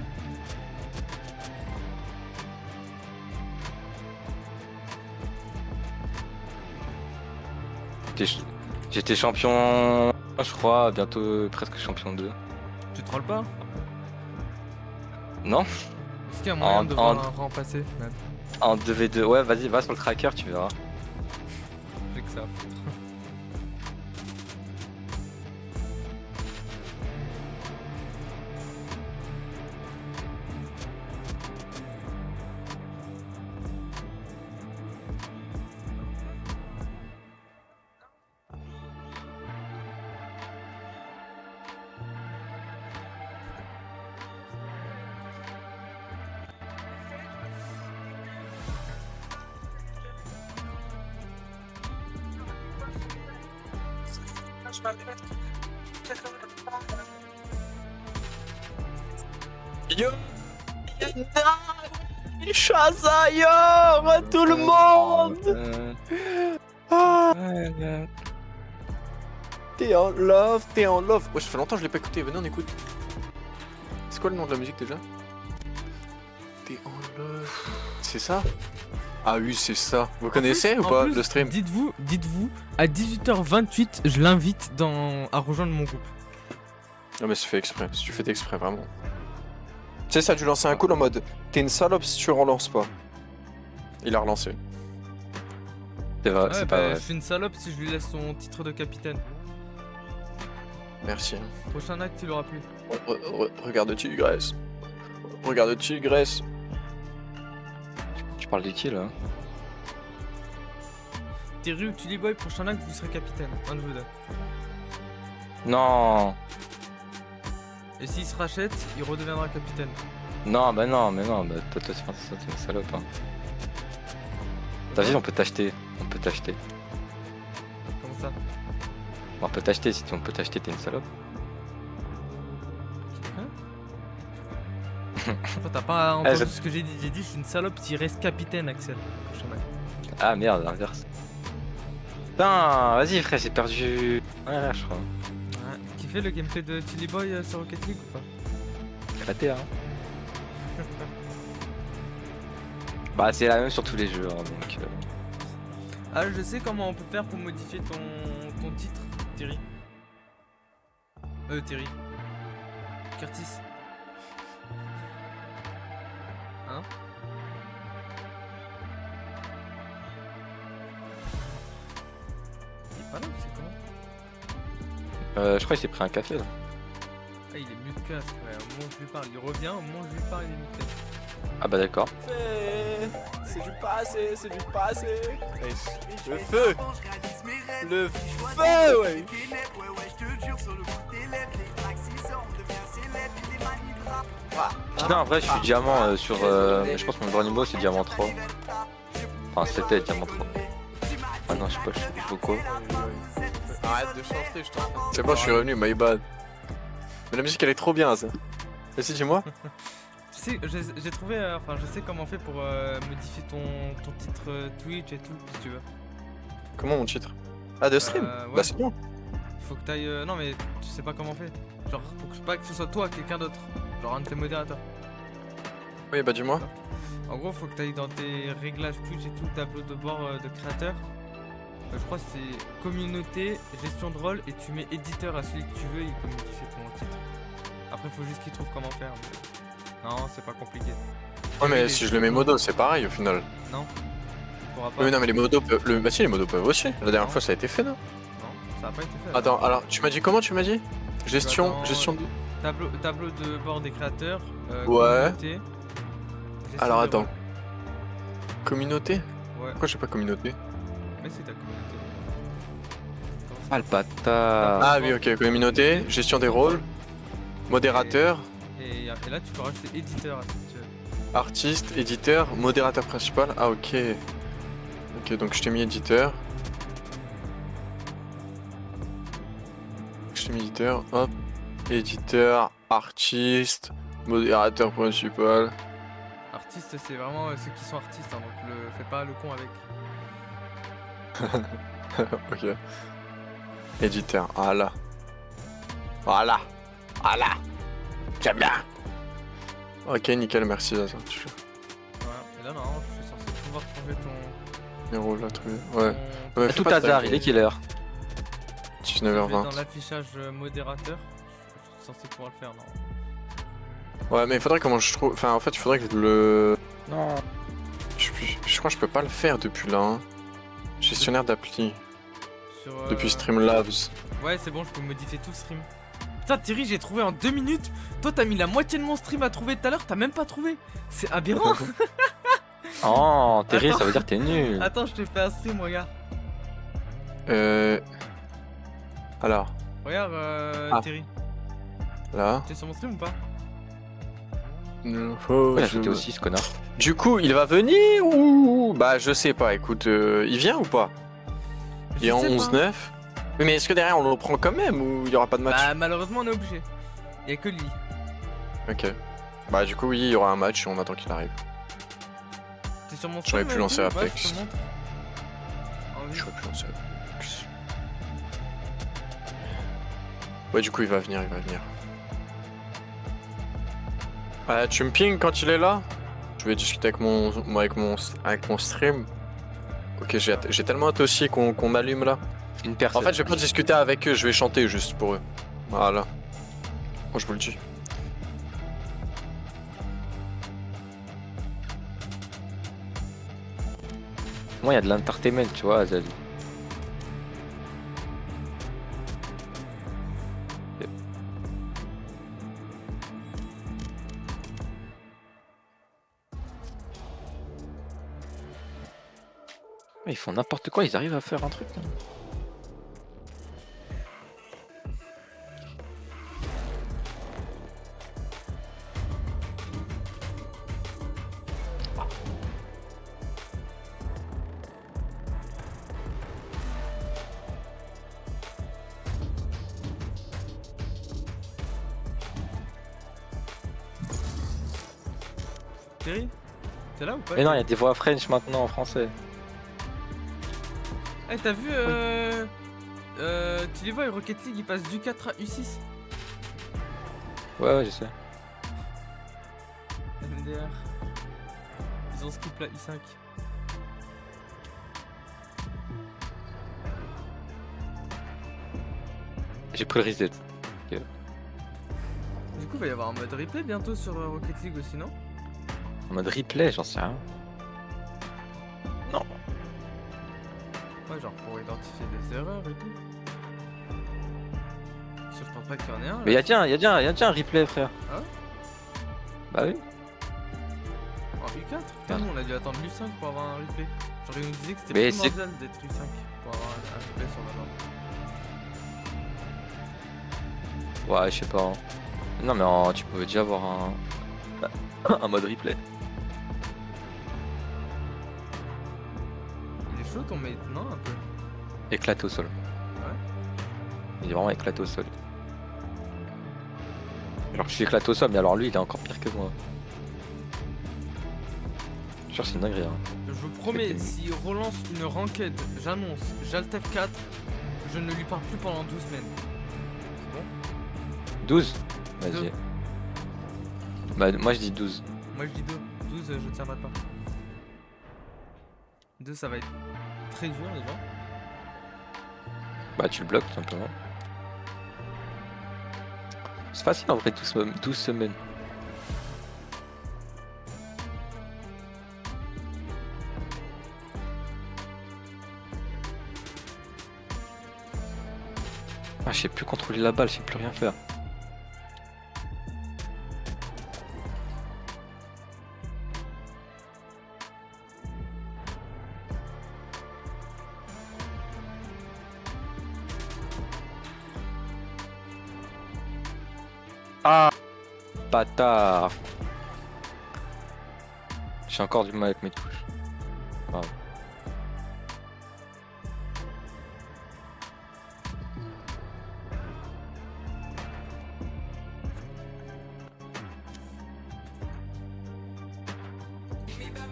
J'étais champion, je crois, bientôt presque champion 2.
Tu trolles pas?
Non?
Est-ce qu'il y a moyen de voir un rang passer même?
En 2v2, ouais, vas-y, va sur le tracker, tu verras.
J'ai que ça.
Yo Shazayar tout le monde. T'es en love, t'es en love. Ouais, ça fait longtemps que je l'ai pas écouté, venez on écoute. C'est quoi le nom de la musique déjà? T'es en love. C'est ça? Ah oui, c'est ça. Vous connaissez ou
En
pas
plus,
le stream?
Dites-vous, à 18h28, je l'invite à rejoindre mon groupe.
Non mais c'est fait exprès, si tu fais exprès vraiment. Tu sais ça a dû lancer un coup en mode t'es une salope si tu relances pas. Il a relancé.
C'est vrai,
Ouais,
c'est
bah,
pas vrai.
je suis une salope si je lui laisse son titre de capitaine.
Merci.
Prochain acte, il aura plus.
Regarde Tigresse. Regarde Tigresse.
Tu parles de qui là?
Terry ou Tully Boy, prochain acte, vous serez capitaine. Un de vous deux.
Non.
Et s'il se rachète, il redeviendra capitaine.
Non, bah non, mais non, bah toi t'es une salope. Hein. T'as vu, on peut t'acheter. On peut t'acheter.
Comment ça?
On peut t'acheter, si on peut t'acheter, t'es une salope.
Toi, t'as pas entendu
je-
ce que j'ai dit. J'ai dit, je suis une salope s'il reste capitaine, Axel. Prochain acte.
Ah merde, l'inverse. Putain, vas-y frère, j'ai perdu. Ouais, je crois.
Ouais. Tu fais le gameplay de Tully Boy sur Rocket League ou pas?
Raté, hein. Bah, c'est la même sur tous les jeux, hein, donc.
Ah, je sais comment on peut faire pour modifier ton titre, Terry. Terry. Curtis. Hein? Il est pas là ou c'est comment?
Je crois qu'il s'est pris un café là.
Ah, il est mieux de casque, ouais. Au moment où je lui parle, il revient, au moment où je lui parle, il est mieux de casque.
Ah bah d'accord.
C'est du passé, c'est du passé. Le feu. Le feu, ouais.
Putain, en vrai, je suis diamant sur. Je pense que mon dernier niveau c'est diamant 3. Enfin, c'était diamant 3. Ah non, je sais pas, je sais quoi.
Arrête de chanter, je t'en prie. C'est bon, je suis revenu, my bad. Mais la musique elle est trop bien ça. Vas-y, dis-moi.
Tu sais, j'ai trouvé, enfin, je sais comment on fait pour modifier ton titre Twitch et tout, si tu veux.
Comment mon titre? Ah, de stream?
Ouais.
Bah, c'est bon.
Faut que t'ailles. Non, mais tu sais pas comment on fait. Genre, faut pas que ce soit toi, quelqu'un d'autre. Genre un de tes modérateurs.
Oui, bah, dis-moi.
En gros, faut que t'ailles dans tes réglages Twitch et tout, tableau de bord de créateur. Je crois que c'est communauté, gestion de rôle, et tu mets éditeur à celui que tu veux, et il peut modifier ton titre. Après, faut juste qu'il trouve comment faire. Mais... Non, c'est pas compliqué.
Ouais, mais si je le mets modo, c'est pareil au final.
Non, tu pourras pas.
Oui, non, mais les modos peuvent. Bah, si, les modos peuvent aussi. La dernière fois, ça a été fait, non?
Non, ça a pas été fait.
Attends, alors, tu m'as dit comment? Tu m'as dit? Gestion,
Attends,
gestion de.
Tableau de bord des créateurs.
Ouais.
Communauté, gestion
Alors,
des
attends.
rôles.
Communauté?
Ouais,
Pourquoi j'ai pas communauté?
mais c'est ta communauté.
Ah le bâtard.
Ah oui, ok, communauté, gestion des rôles, modérateur,
Et là, tu peux rajouter éditeur si tu veux.
artiste, éditeur, modérateur principal. Ah ok. Ok, donc je t'ai mis éditeur. Je t'ai mis éditeur, hop. Éditeur, artiste, modérateur principal.
Artiste, c'est vraiment ceux qui sont artistes, hein, donc fais pas le con avec.
Ok. Éditeur, voilà. Voilà. Voilà. J'aime bien. Ok, nickel, merci Zaza. Tu
Voilà. Et là, non, je suis censé pouvoir trouver ton.
héros là, trouvé. Ouais.
ton-
Ouais,
À
fais
tout
pas de
hasard,
dingue.
il est quelle heure?
Je vais dans
19h20.
l'affichage modérateur. Je suis censé pouvoir le faire, non.
Ouais, mais il faudrait comment je trouve. Enfin, en fait, il faudrait que je le.
Non.
Je crois que je peux pas le faire depuis là. Hein. Gestionnaire d'appli.
Sur,
Depuis Streamlabs.
Ouais, c'est bon, je peux modifier tout le stream. Putain, Thierry, j'ai trouvé en 2 minutes. Toi, t'as mis la moitié de mon stream à trouver tout à l'heure, t'as même pas trouvé. C'est aberrant.
Oh, Terry,
Attends.
ça veut dire que t'es nul.
Attends, je te fais un stream, regarde.
Alors,
Regarde,
Ah.
Thierry.
là.
T'es sur mon stream ou pas?
Oh,
Ouais,
je-
j'étais aussi ce connard.
Du coup, il va venir ou. Bah, je sais pas, écoute, il vient ou pas? Il est en
Je sais pas.
11-9. Oui, mais est-ce que derrière on le prend quand même ou il y aura pas de match?
Bah, malheureusement, on est obligé. Y'a que lui.
Ok. Bah, du coup, oui, il y aura un match et on attend qu'il arrive.
T'es sur mon stream?
J'aurais pu lancer
ouais,
Apex.
je te montre. En vue.
J'aurais pu lancer Apex. Ouais, du coup, il va venir, il va venir. Tu me ping quand il est là? Je vais discuter avec mon stream. Ok, j'ai tellement hâte aussi qu'on allume là.
Une
En
personne.
fait, je vais pas discuter avec eux, je vais chanter juste pour eux. Voilà. Moi, je vous le dis.
Moi, il y a de l'entertainment, tu vois, Azali. Ils font n'importe quoi, ils arrivent à faire un truc. Là.
Thierry? T'es là ou pas?
Mais non, il y a des voix French maintenant en français.
Eh, t'as vu tu les vois, Rocket League, ils passent du 4 à U6.
Ouais, je sais.
MDR. Ils ont skip la I5.
J'ai pris le reset.
Du coup, il va y avoir un mode replay bientôt sur Rocket League aussi, non?
En mode replay, j'en sais rien. Non.
Ouais, genre pour identifier des erreurs et tout. Parce que je pense pas qu'il y en ait un.
Mais
là.
y'a déjà un replay, frère.
Ah ouais?
Bah oui.
En U4? Putain, nous on a dû attendre l'U5 pour avoir un replay. Genre, ils nous disaient que c'était
Mais c'est-
primordial d'être U5 pour avoir un replay sur la norme.
Ouais, je sais pas. Hein. Non, mais tu pouvais déjà avoir un mode replay.
Il est chaud ton mate, non? Un peu.
Éclaté au sol. Il est vraiment éclaté au sol. Alors que je suis éclaté au sol, mais alors lui, il est encore pire que moi. Genre, c'est une dinguerie. Hein.
Je vous promets,
C'était-
s'il relance une ranked, j'annonce, j'alt F4, je ne lui parle plus pendant 12 semaines.
12 Vas-y.
Deux.
Bah, moi je dis 12.
Moi je dis 2. 12, je tiendrai pas. 2, ça va être très dur déjà.
Bah, tu le bloques tout simplement. C'est facile en vrai, 12 semaines. Ah, je sais plus contrôler la balle, je sais plus rien faire. Ah, bâtard. J'ai encore du mal avec mes touches. Pardon.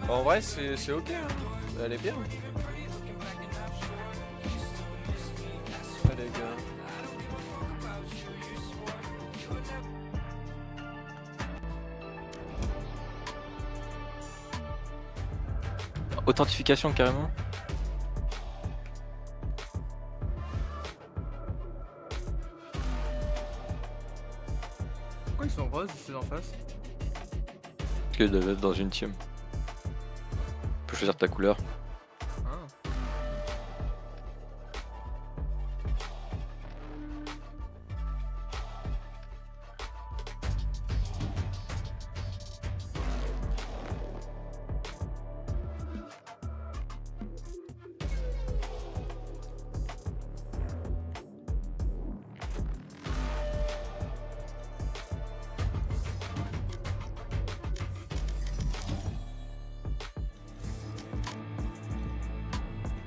En vrai, c'est ok. Hein. Elle est bien. Ah, les gars.
authentification carrément.
Pourquoi ils sont roses, ceux en face?
Parce que doivent être dans une team. Tu peux choisir ta couleur.
Ah.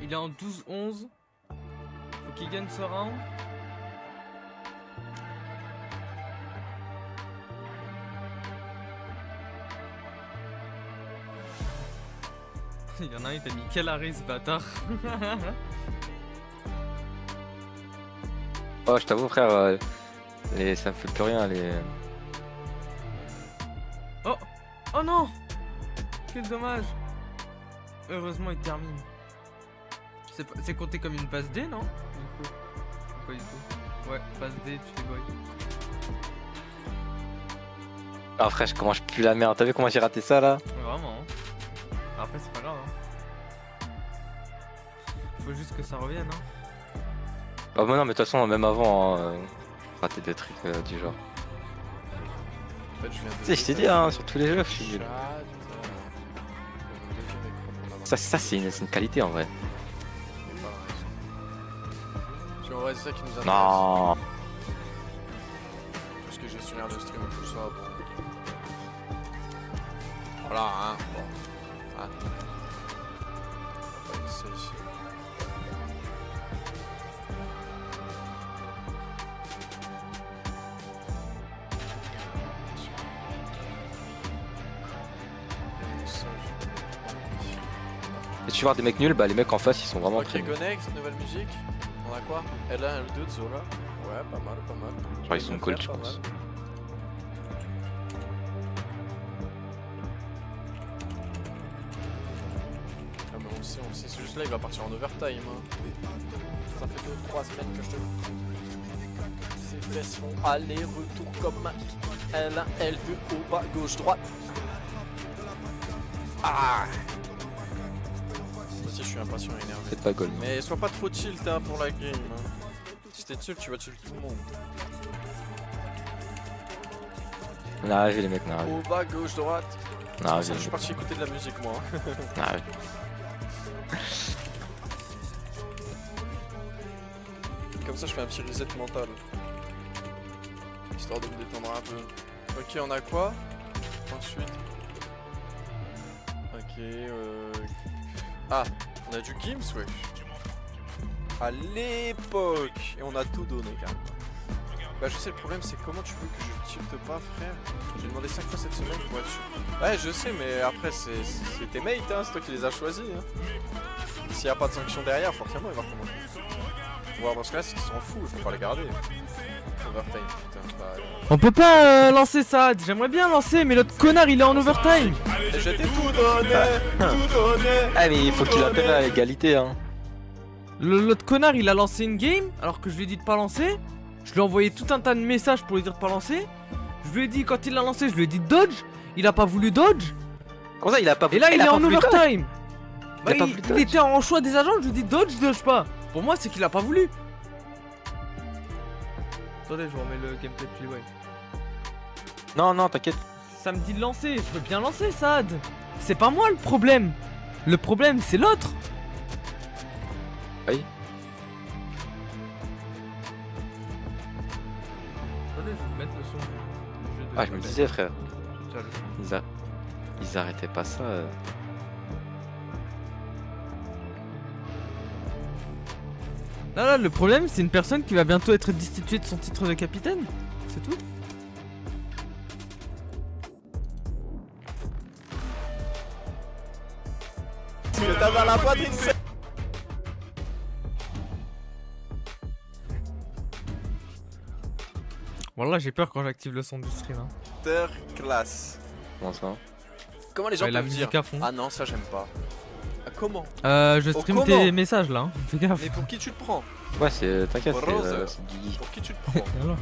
Il est en 12-11. Faut qu'il gagne ce round. Il y en a un, il t'a mis quel arrêt ce bâtard.
Oh, je t'avoue, frère, ça me fait plus rien.
Oh non! Quel dommage! Heureusement, il termine. C'est compté comme une passe D, non? Du coup. Pas du tout. Ouais, passe D, tu fais boy.
Ah, frère, je commence plus la merde. T'as vu comment j'ai raté ça là?
Ouais, vraiment. Hein. Après, c'est pas grave. Hein. Faut juste que ça revienne. Hein.
Ah, bah non, mais de toute façon, même avant, rater des trucs du genre.
En fait, je viens de.
Tu sais, je t'ai dit, hein, sur tous les jeux, je suis nul. Ça, c'est une qualité en vrai.
Ouais, c'est ça qui nous intéresse.
Non.
Parce que gestionnaire de stream, tout ça, bon. Voilà, hein, bon. Ah. On va essayer ici.
Et tu vois des mecs nuls, bah les mecs en face ils sont vraiment
Ok,
très nuls.
Gonex, nouvelle musique. On a quoi? L1, L2, Zola. Ouais, pas mal, pas mal.
Genre ils sont cool, je
Pas
pense.
mal. Ah, mais on le sait, c'est juste là, il va partir en overtime. Hein. Ça fait 2-3 semaines que je te. Ces fesses font aller-retour comme L1, L2, haut, bas, gauche, droite. Ah! Moi aussi, je suis impatient et énervé.
C'est pas goal.
Mais sois pas trop tilt hein, pour la game. Hein. Si t'es tilt, tu vas tilt tout le monde.
On a arrivé les mecs, on a arrivé.
Haut, bas, gauche, droite.
On a
C'est pour ça
arrivé.
que je suis parti écouter de la musique moi.
On a arrivé.
Comme ça je fais un petit reset mental. Histoire de me détendre un peu. Ok, on a quoi? Ensuite. Ok, Ah, on a du Gims, wesh. À l'époque. Et on a tout donné, carrément. Bah je sais, le problème c'est comment tu veux que je tilte pas, frère. J'ai demandé 5 fois cette semaine pour être sûr. Ouais, je sais, mais après c'est tes mates, hein, c'est toi qui les as choisis. Hein. S'il y a pas de sanction derrière, forcément il va recommencer. Voir dans ce cas-là, c'est qu'ils s'en foutent, il faut pas les garder. Overtime, putain, bah...
On peut pas lancer ça. J'aimerais bien lancer, mais l'autre connard il est en overtime.
Je t'ai tout donné, tout donné.
Ah mais il faut qu'il appelle à égalité hein.
L'autre connard il a lancé une game alors que je lui ai dit de pas lancer. Je lui ai envoyé tout un tas de messages pour lui dire de pas lancer. Je lui ai dit quand il l'a lancé, je lui ai dit dodge. Il a pas voulu dodge.
Comment ça il a pas
Et là il est en overtime.
Il a pas voulu
Il
dodge.
était en choix des agents, je lui ai dit dodge pas. Pour moi c'est qu'il a pas voulu. Attendez, je remets le gameplay de Play.
Non non t'inquiète.
Ça me dit de lancer, je peux bien lancer Saad. C'est pas moi le problème. Le problème c'est l'autre.
Oui.
Attendez, je vais vous mettre le son du jeu de
Ah je me disais frère.
Tiens, le son.
Ils arrêtaient pas ça.
Là, le problème, c'est une personne qui va bientôt être destituée de son titre de capitaine. C'est tout.
Parce que t'as mal à la poitrine, c'est...
Voilà, j'ai peur quand j'active le son du stream. Hein.
Classe.
Comment ça?
Comment les gens
Ouais, la
peuvent dire
musique à fond.
ah non, ça j'aime pas. comment?
Je
Oh,
stream
comment
tes messages là, hein. Fais gaffe.
Mais pour qui tu te prends?
Ouais, t'inquiète,
Rose.
c'est Guigui.
Pour qui tu te prends?
Alors.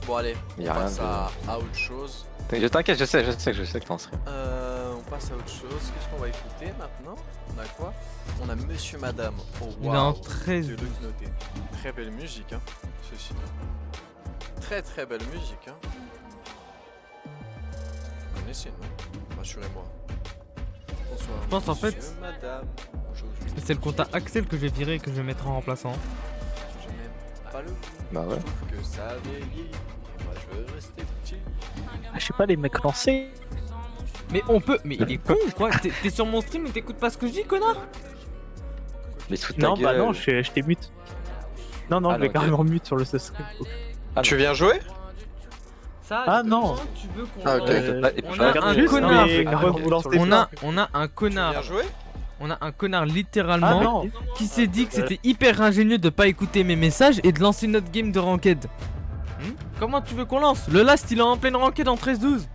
Bon allez,
Y
on
a rien
passe
de-
à autre chose.
T'inquiète, je sais que t'en serais.
On passe à autre chose. Qu'est-ce qu'on va écouter maintenant? On a quoi? On a Monsieur Madame. Oh
Il est en
waouh.
13.
Je le noter. Très belle musique, hein, ceci. Très très belle musique, hein. Vous connaissez, non? Rassurez-moi. Bonsoir.
Je pense, en fait,
monsieur, madame. Aujourd'hui,
C'est le compte à Axel que je vais virer et que je vais mettre en remplaçant.
je n'aime pas le goût.
Bah ouais.
Je trouve que ça vieillit. Et moi je veux rester petit.
Ah, je sais pas, les mecs lancés.
Mais on peut. Mais il est con ou quoi? T'es sur mon stream et t'écoutes pas ce que je dis, connard?
Mais sous ta
Non, bah
gueule.
non, je t'ai mute. Non, non,
Ah,
je vais
non,
carrément mute sur le stream.
Ah,
Tu viens jouer?
Ça,
Ah, non.
Tu veux qu'on
Ah, ok.
Et puis,
on
je
a
regarde
un
juste,
connard.
mais
Ah,
quand
ok.
vous lancez
On
ça.
a un
Tu
connard.
viens jouer?
On a un connard
Ah
littéralement
non.
qui s'est dit que c'était hyper ingénieux de pas écouter mes messages et de lancer notre game de ranked. Comment tu veux qu'on lance? Le last il est en pleine ranked en 13-12.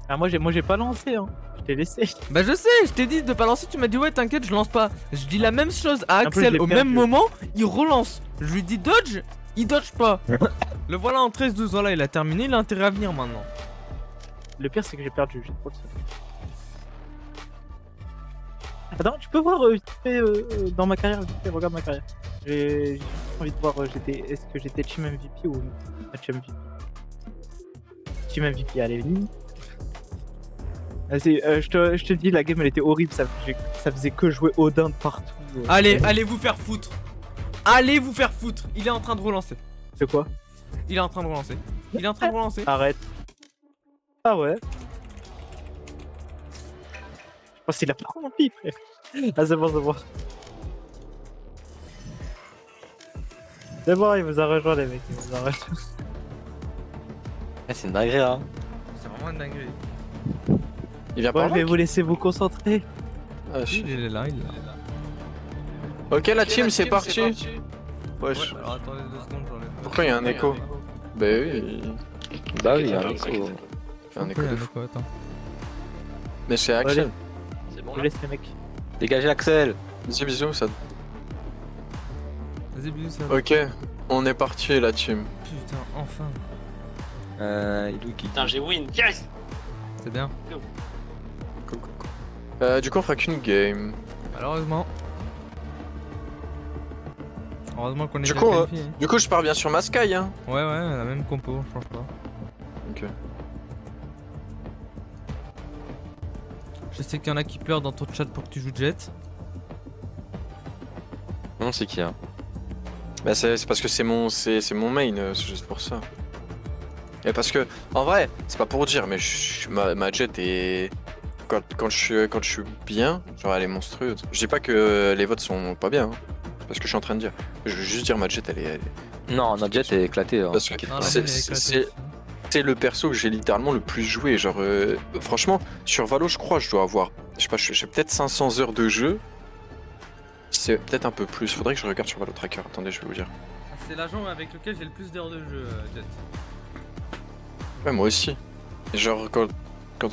Ah, moi j'ai pas lancé, hein. Je t'ai laissé.
Bah je sais, je t'ai dit de pas lancer, tu m'as dit ouais t'inquiète je lance pas. Je dis la même chose à
En plus,
Axel
j'ai
au
perdu.
même moment, il relance. Je lui dis dodge, il dodge pas. Le voilà en 13-12, voilà il a terminé, il a intérêt à venir maintenant.
Le pire, c'est que j'ai perdu. J'ai trop le seum. Attends, tu peux voir vite fait, dans ma carrière, vite fait, regarde ma carrière. J'ai envie de voir, est-ce que j'étais Team MVP ou match MVP? Team MVP, allez, ligne. Vas-y, je te dis, la game elle était horrible, ça faisait que jouer Odin de partout.
Allez vous faire foutre. Allez vous faire foutre. Il est en train de relancer.
C'est quoi?
Il est en train de relancer. Il est en train de relancer.
Arrête. Ah ouais? Je pense qu'il a pas envie, frère. Ah, c'est bon, c'est bon. C'est bon, il vous a rejoint, les mecs. Il vous a rejoint.
Ah, c'est une dinguerie, hein.
C'est vraiment une dinguerie.
Il vient
Bon,
pas
je vais vous laisser vous concentrer.
Il est là, il est là.
Ok la team, c'est parti. Wesh.
Ouais, alors attendez 2 secondes, j'enlève.
Pourquoi il y a un écho? Bah oui.
Bah oui, il y a un écho.
Il y a un
Pourquoi
écho
il y a
de
un
fou.
écho, attends.
Mais c'est Axel.
C'est bon
Je laisse les mecs.
Dégagez Axel.
Bisous bisous ça.
Vas-y bisous ça.
Ok, on est parti la team.
Putain, enfin.
Il qui
Putain, j'ai win. Yes!
C'est bien.
Du coup on fera qu'une game.
Malheureusement. Heureusement qu'on est
Du
bien
coup,
qualifié, hein.
Du coup je pars bien sur ma Sky hein.
Ouais, la même compo, on change pas.
Ok.
Je sais qu'il y en a qui pleurent dans ton chat pour que tu joues Jet.
Non, c'est qui, hein?
Bah c'est parce que c'est mon main, c'est juste pour ça. Et parce que, en vrai, c'est pas pour dire, mais ma jet est... Quand je suis bien, genre elle est monstrueuse. Je dis pas que les votes sont pas bien, hein. C'est parce que je suis en train de dire. Je veux juste dire ma jet elle est...
Non, notre jet est éclaté. Hein.
Parce que
Non, la
c'est-
game est éclatée
c'est
aussi.
c'est le perso que j'ai littéralement le plus joué. Genre, franchement, sur Valo, je crois, je dois avoir, je sais pas, j'ai peut-être 500 heures de jeu. C'est peut-être un peu plus. Faudrait que je regarde sur Valo Tracker. Attendez, je vais vous dire.
C'est l'agent avec lequel j'ai le plus d'heures de jeu, Jet.
Ouais, moi aussi. Et genre, quand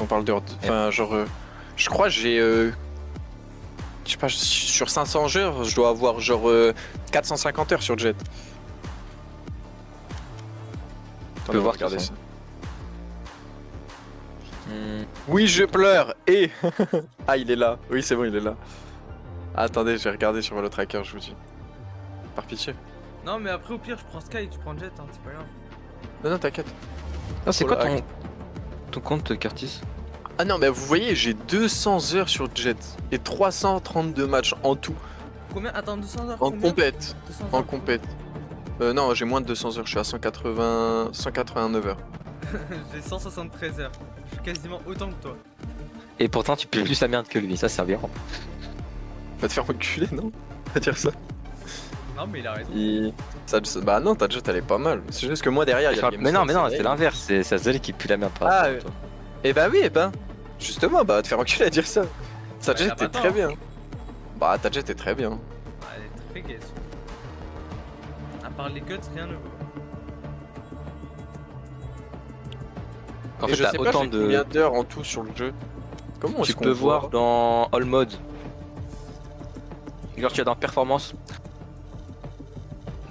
on parle d'heures, enfin, genre, je crois que j'ai, je sais pas, sur 500 heures, je dois avoir genre 450 heures sur Jet.
Tu peux voir
regarder
ça.
ça. Oui, je pleure. Et ah, il est là. Oui, c'est bon, il est là. Attendez, je vais regarder sur Valo Tracker, je vous dis. Par pitié.
Non, mais après, au pire, je prends Sky, tu prends Jet, hein, c'est pas grave.
Non, non, t'inquiète.
Non, c'est
Oh
quoi
là,
ton compte, Curtis?
Ah non, mais vous voyez, j'ai 200 heures sur Jet et 332 matchs en tout,
Combien? Attends, 200 heures
en
combien
compète.
200
En
heures.
compète. Non, j'ai moins de 200 heures, je suis à 189 heures.
J'ai 173 heures. Je suis quasiment autant que toi.
Et pourtant, tu peux plus la merde que lui, ça c'est aberrant.
Va te faire enculer, non? Va dire ça.
Non, mais il a raison.
Bah non, ta Jet elle est pas mal. C'est juste que moi derrière, il y a le
Mais non,
GameStop,
c'est l'inverse, c'est Sazel qui pue la merde par
Ah,
rapport à
ouais.
toi.
Eh bah oui, eh ben. Justement, bah va te faire enculer à dire ça. Ta
Ouais,
Jet
y a pas
est très
tort.
bien. Bah ta Jet est très bien.
Ah, elle est très gaie. À part les cuts, rien ne vaut.
En
Et
fait,
je
t'as
sais pas
autant
j'ai
de.
combien d'heures en tout sur le jeu. Comment est-ce
Tu
qu'on
peux
voit
voir dans All Mode. Genre tu as dans Performance.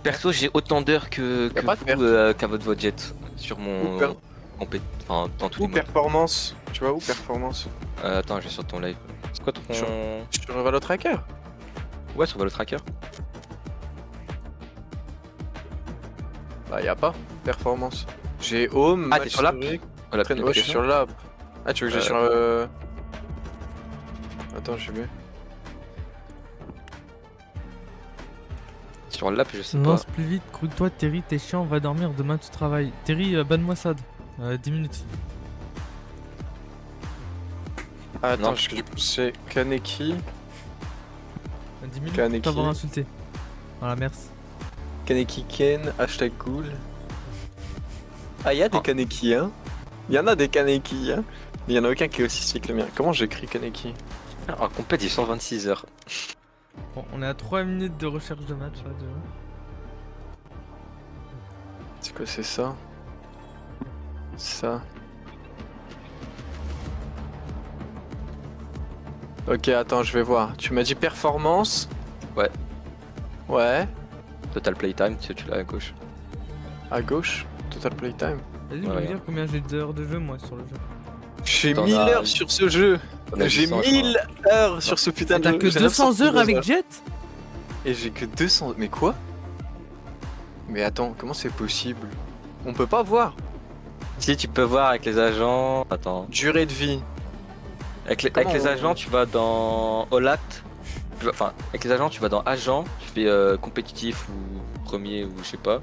Perso, j'ai autant d'heures que
pas de perf.
vous qu'à votre jet sur mon
Ou per-
enfin, dans tous les
Ou
modes.
performance. Tu vois où performance?
Attends, je vais sur ton live. C'est quoi ton...
Sur Valo Tracker.
Ouais, sur Valo Tracker.
Bah y a pas performance. J'ai home.
Ah,
match
t'es sur l'app?
historique,
Voilà,
traîne- Ouais, je suis sur l'app. Ah, tu veux que j'ai sur. Attends, je sais bien.
Sur l'app, je sais pas.
Lance plus vite, croule-toi Terry, t'es chiant, va dormir, demain tu travailles. Terry, banne-moi Sad. 10 minutes.
Ah, attends,
Non.
c'est Kaneki.
10 minutes
Kaneki.
pour t'avoir insulté. Voilà, merci.
Kaneki Ken, hashtag cool. Ah, y'a des
Ah.
Kaneki, hein. Y'en a des Kaneki, hein. Mais y'en a aucun qui est aussi stylé que le mien. Comment j'écris Kaneki?
En compète, il est 126 heures.
Bon, on est à 3 minutes de recherche de match là déjà.
C'est quoi, c'est ça? Ça. Ok, attends, je vais voir. Tu m'as dit performance?
Ouais.
Ouais.
Total Playtime, tu l'as à gauche.
À gauche. Total Playtime.
Vas-y,
Ouais,
je vais
ouais.
dire combien j'ai d'heures de jeu moi sur le jeu.
J'ai
T'en
1000
as-
heures sur ce jeu.
T'en as
J'ai
800, je
1000 heures sur ce putain de
T'as
jeu.
que
J'ai
200
900
heures avec Jet?
Et j'ai que 200. Mais quoi? Mais attends, comment c'est possible? On peut pas voir.
Si, tu peux voir avec les agents. Attends.
Durée de vie.
Avec
Comment
les
on-
agents, tu vas dans All Act. Enfin, avec les agents, tu vas dans Agent, tu fais compétitif ou premier ou je sais pas.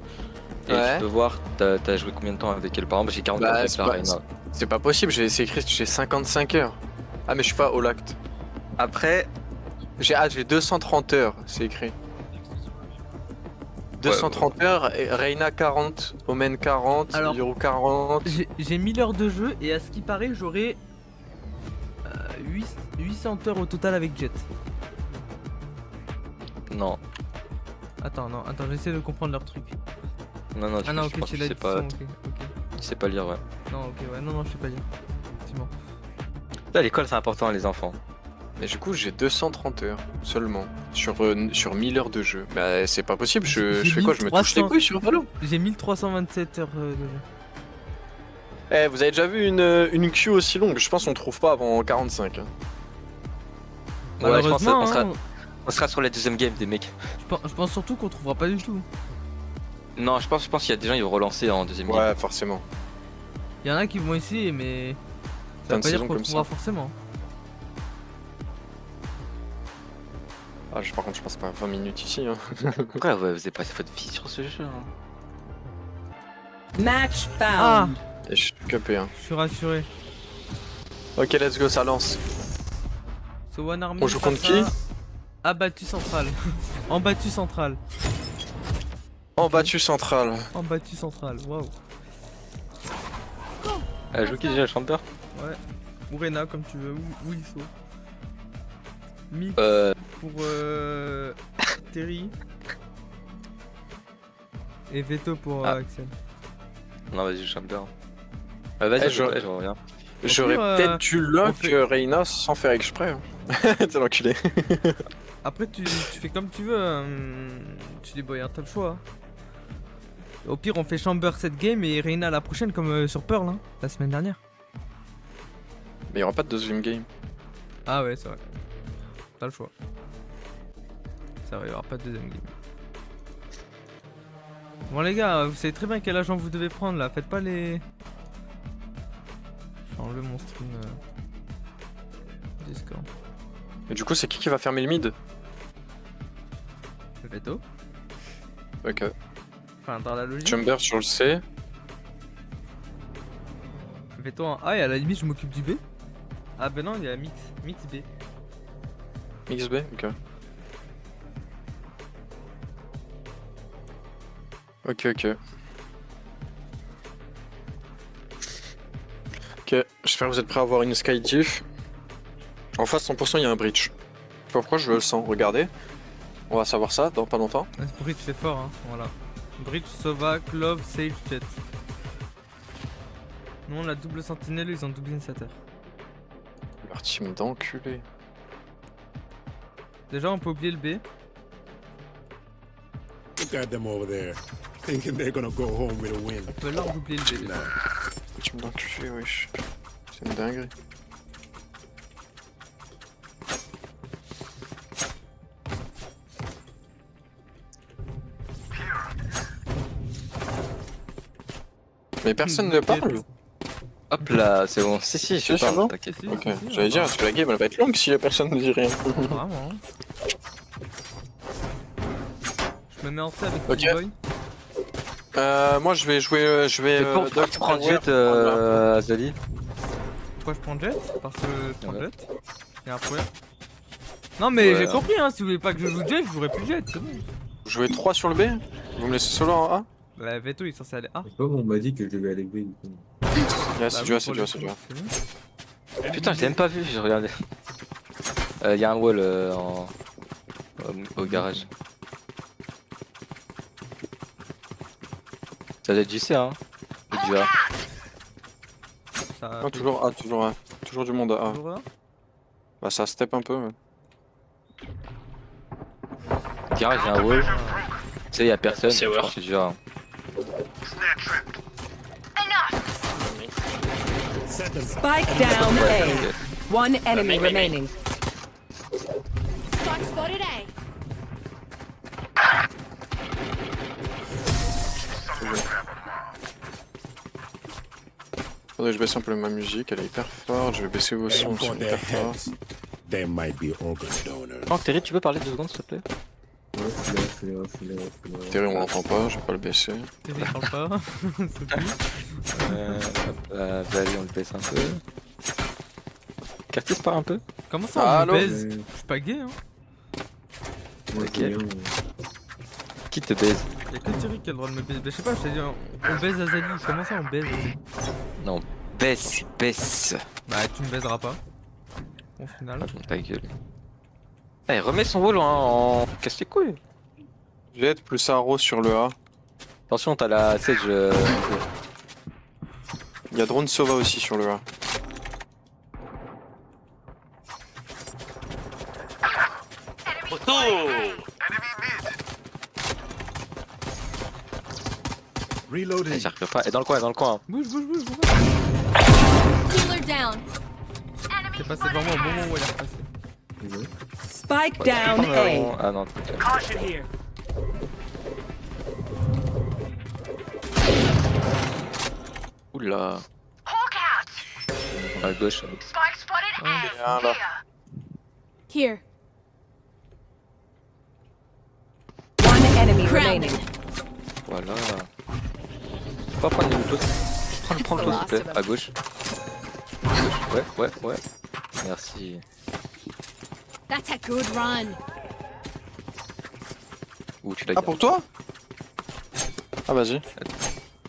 Et
Ouais.
tu peux voir, t'as joué combien de temps avec elle. Par exemple, j'ai 40
Bah,
heures avec
c'est
la
pas-
Reina.
C'est pas possible, c'est écrit, j'ai 55 heures. Ah, mais je suis pas au acte.
Après,
J'ai 230 heures, c'est écrit. 230 heures, et Reina 40, Omen 40,
Alors-
Yoru 40.
J'ai 1000 heures de jeu et à ce qui paraît, j'aurai 800 heures au total avec Jet.
non.
Attends, non, attends, j'essaie de comprendre leur truc.
Non,
Ah non,
je
ok,
pense
c'est
que
la
tu sais pas,
discussion, ok.
tu sais pas lire, ouais.
Non, ok, ouais, non, je sais pas lire. Effectivement.
Là, à l'école, c'est important, les enfants.
Mais du coup, j'ai 230 heures seulement sur 1000 heures de jeu. Bah, c'est pas possible, je
J'ai
fais quoi? Je me touche les
1300.
couilles sur Valo.
J'ai 1327 heures de jeu.
Eh, vous avez déjà vu une queue aussi longue? Je pense qu'on trouve pas avant 45. hein.
Ouais, je pense
Malheureusement,
qu'on
hein,
on sera sur la deuxième game des mecs.
je pense surtout qu'on trouvera pas du tout.
Non, je pense qu'il y a des gens qui vont relancer en deuxième game.
Ouais, forcément.
Il y en a qui vont essayer, mais
Fin
ça veut
de
pas dire
saison
qu'on le
comme
trouvera
ça.
forcément.
Ah, par contre, je passe pas 20 minutes ici. Hein.
Après, ouais, vous avez passé votre vie sur ce jeu. Hein.
Match
Ah,
found.
Et je suis capé. Hein.
je suis rassuré.
Ok, let's go, ça lance.
So One Army
On joue contre
face
qui?
à Abattu central. En battu central.
En battu central.
En battu central. Waouh.
Elle joue qui déjà, le chanteur?
Ouais. Ou Rena comme tu veux. Ou il faut. Mick pour Terry. Et Veto pour
Ah.
Axel.
Non, vas-y, chanteur. Vas-y,
Eh,
je
je-
reviens.
J'aurais
pire,
peut-être dû lock
on fait-
Reina sans faire exprès. hein. T'es l'enculé.
Après, tu fais comme tu veux. Tu dis, bon, t'as le choix. Au pire, on fait Chamber cette game et Reina la prochaine, comme sur Pearl, hein, la semaine dernière.
Mais il y aura pas de deuxième game.
Ah ouais, c'est vrai. T'as le choix. C'est vrai, il y aura pas de deuxième game. Bon, les gars, vous savez très bien quel agent vous devez prendre là. Faites pas les. Je vais enlever mon stream Discord.
Et du coup, c'est qui va fermer le mid?
Veto.
Ok.
Enfin, dans la logique.
Chamber sur le C.
Veto en A et à la limite, je m'occupe du B. Ah, ben non, il y a Mix. Mix B.
XB, ok. Ok. Ok, j'espère que vous êtes prêts à avoir une Sky Diff. En face, 100%, il y a un breach. Je sais pas pourquoi je le sens. Regardez. On va savoir ça dans pas longtemps.
Ah, ce Bridge c'est fort, hein. Voilà. Bridge, Sova, Clove, Sage, Jet. Nous on a double sentinelle, ils ont double initiateur.
Leur team d'enculés.
Déjà, on peut oublier le B.
Look at them over there, thinking they're gonna go home with a win.
On peut leur oublier le B. déjà.
Team d'enculés, wesh. C'est une dinguerie. Mais personne ne parle.
Hop là, c'est bon. Si, je
C'est
parle,
bon
t'inquiète.
Si,
Ok,
si, si,
j'allais dire, parce que la game elle va être longue si la personne ne dit rien.
Vraiment. Je me mets en fait avec
Ok.
T-Boy.
Moi je vais jouer.
C'est pour
Doc
prendre
Power.
jet, Azali.
Pourquoi je prends Jet? Parce que je prends Jet. Et après. Non, mais
Ouais.
j'ai compris, hein. Si vous voulez pas que je joue Jet, je jouerai plus Jet, c'est bon.
Jouer 3 sur le B. Vous me laissez solo en A.
La Veto il est censé aller A.
Comme on m'a dit que je devais aller B. du coup.
Là c'est
Bah
dur,
oui,
c'est
pour
dur,
le
c'est
coup,
dur.
c'est bon.
Putain, je l'ai même pas vu, j'ai regardé. Y'a un wall au garage. Ça doit être du C, hein. Ou du A.
Ça
Non,
fait
toujours A, toujours A. Toujours du monde à A.
toujours A.
Bah ça step un peu. Mais...
Garage, y'a un wall. Tu sais, y'a personne.
C'est
je
where.
pense que c'est du A. Hein.
Spike down A. One enemy
Maybe.
remaining.
Spike spotted A.
Faudrait que je baisse un peu ma musique, elle est hyper forte. Je vais baisser vos sons,
Aim
ils sont
for their
hyper forts.
heads. They might be organ donors.
Oh, Terry, tu peux parler 2 secondes, s'il te plaît?
Ouais, je suis là.
Terry on l'entend pas, je vais pas le baisser.
TV parle pas. C'est tout.
Hop là, Azali, on le baisse un peu. Curtis part un peu?
Comment ça, on me
Allô
baise? Je suis pas gay, hein.
Ok. Qui te baise?
Y'a que Thierry qui a le droit de me baiser. Bah, je sais pas, je t'ai dit, on baise Azali. Comment ça, on baise?
Non, baisse.
Bah, tu me baiseras pas. Au final.
Ta gueule. Eh, remets son wall en... Casse les couilles.
Jet plus Arrow sur le A.
Attention, t'as la Sage.
Il y a Drone Sova aussi sur le A.
Photo.
Reloading.
J'y arrive pas. Et dans le coin.
Bouge.
Healer down.
T'es passé devant moi au moment où elle est repassée.
Spike down A.
Ah non, t'es Oula. À gauche.
Ah, là.
Here.
One enemy
Grounded.
remaining.
Voilà. Faut pas prendre le couteau. Prends le couteau, s'il te plaît. À gauche. Ouais. Merci.
That's a good run.
Ouh, tu la
Ah
gardes.
pour toi? Ah vas-y.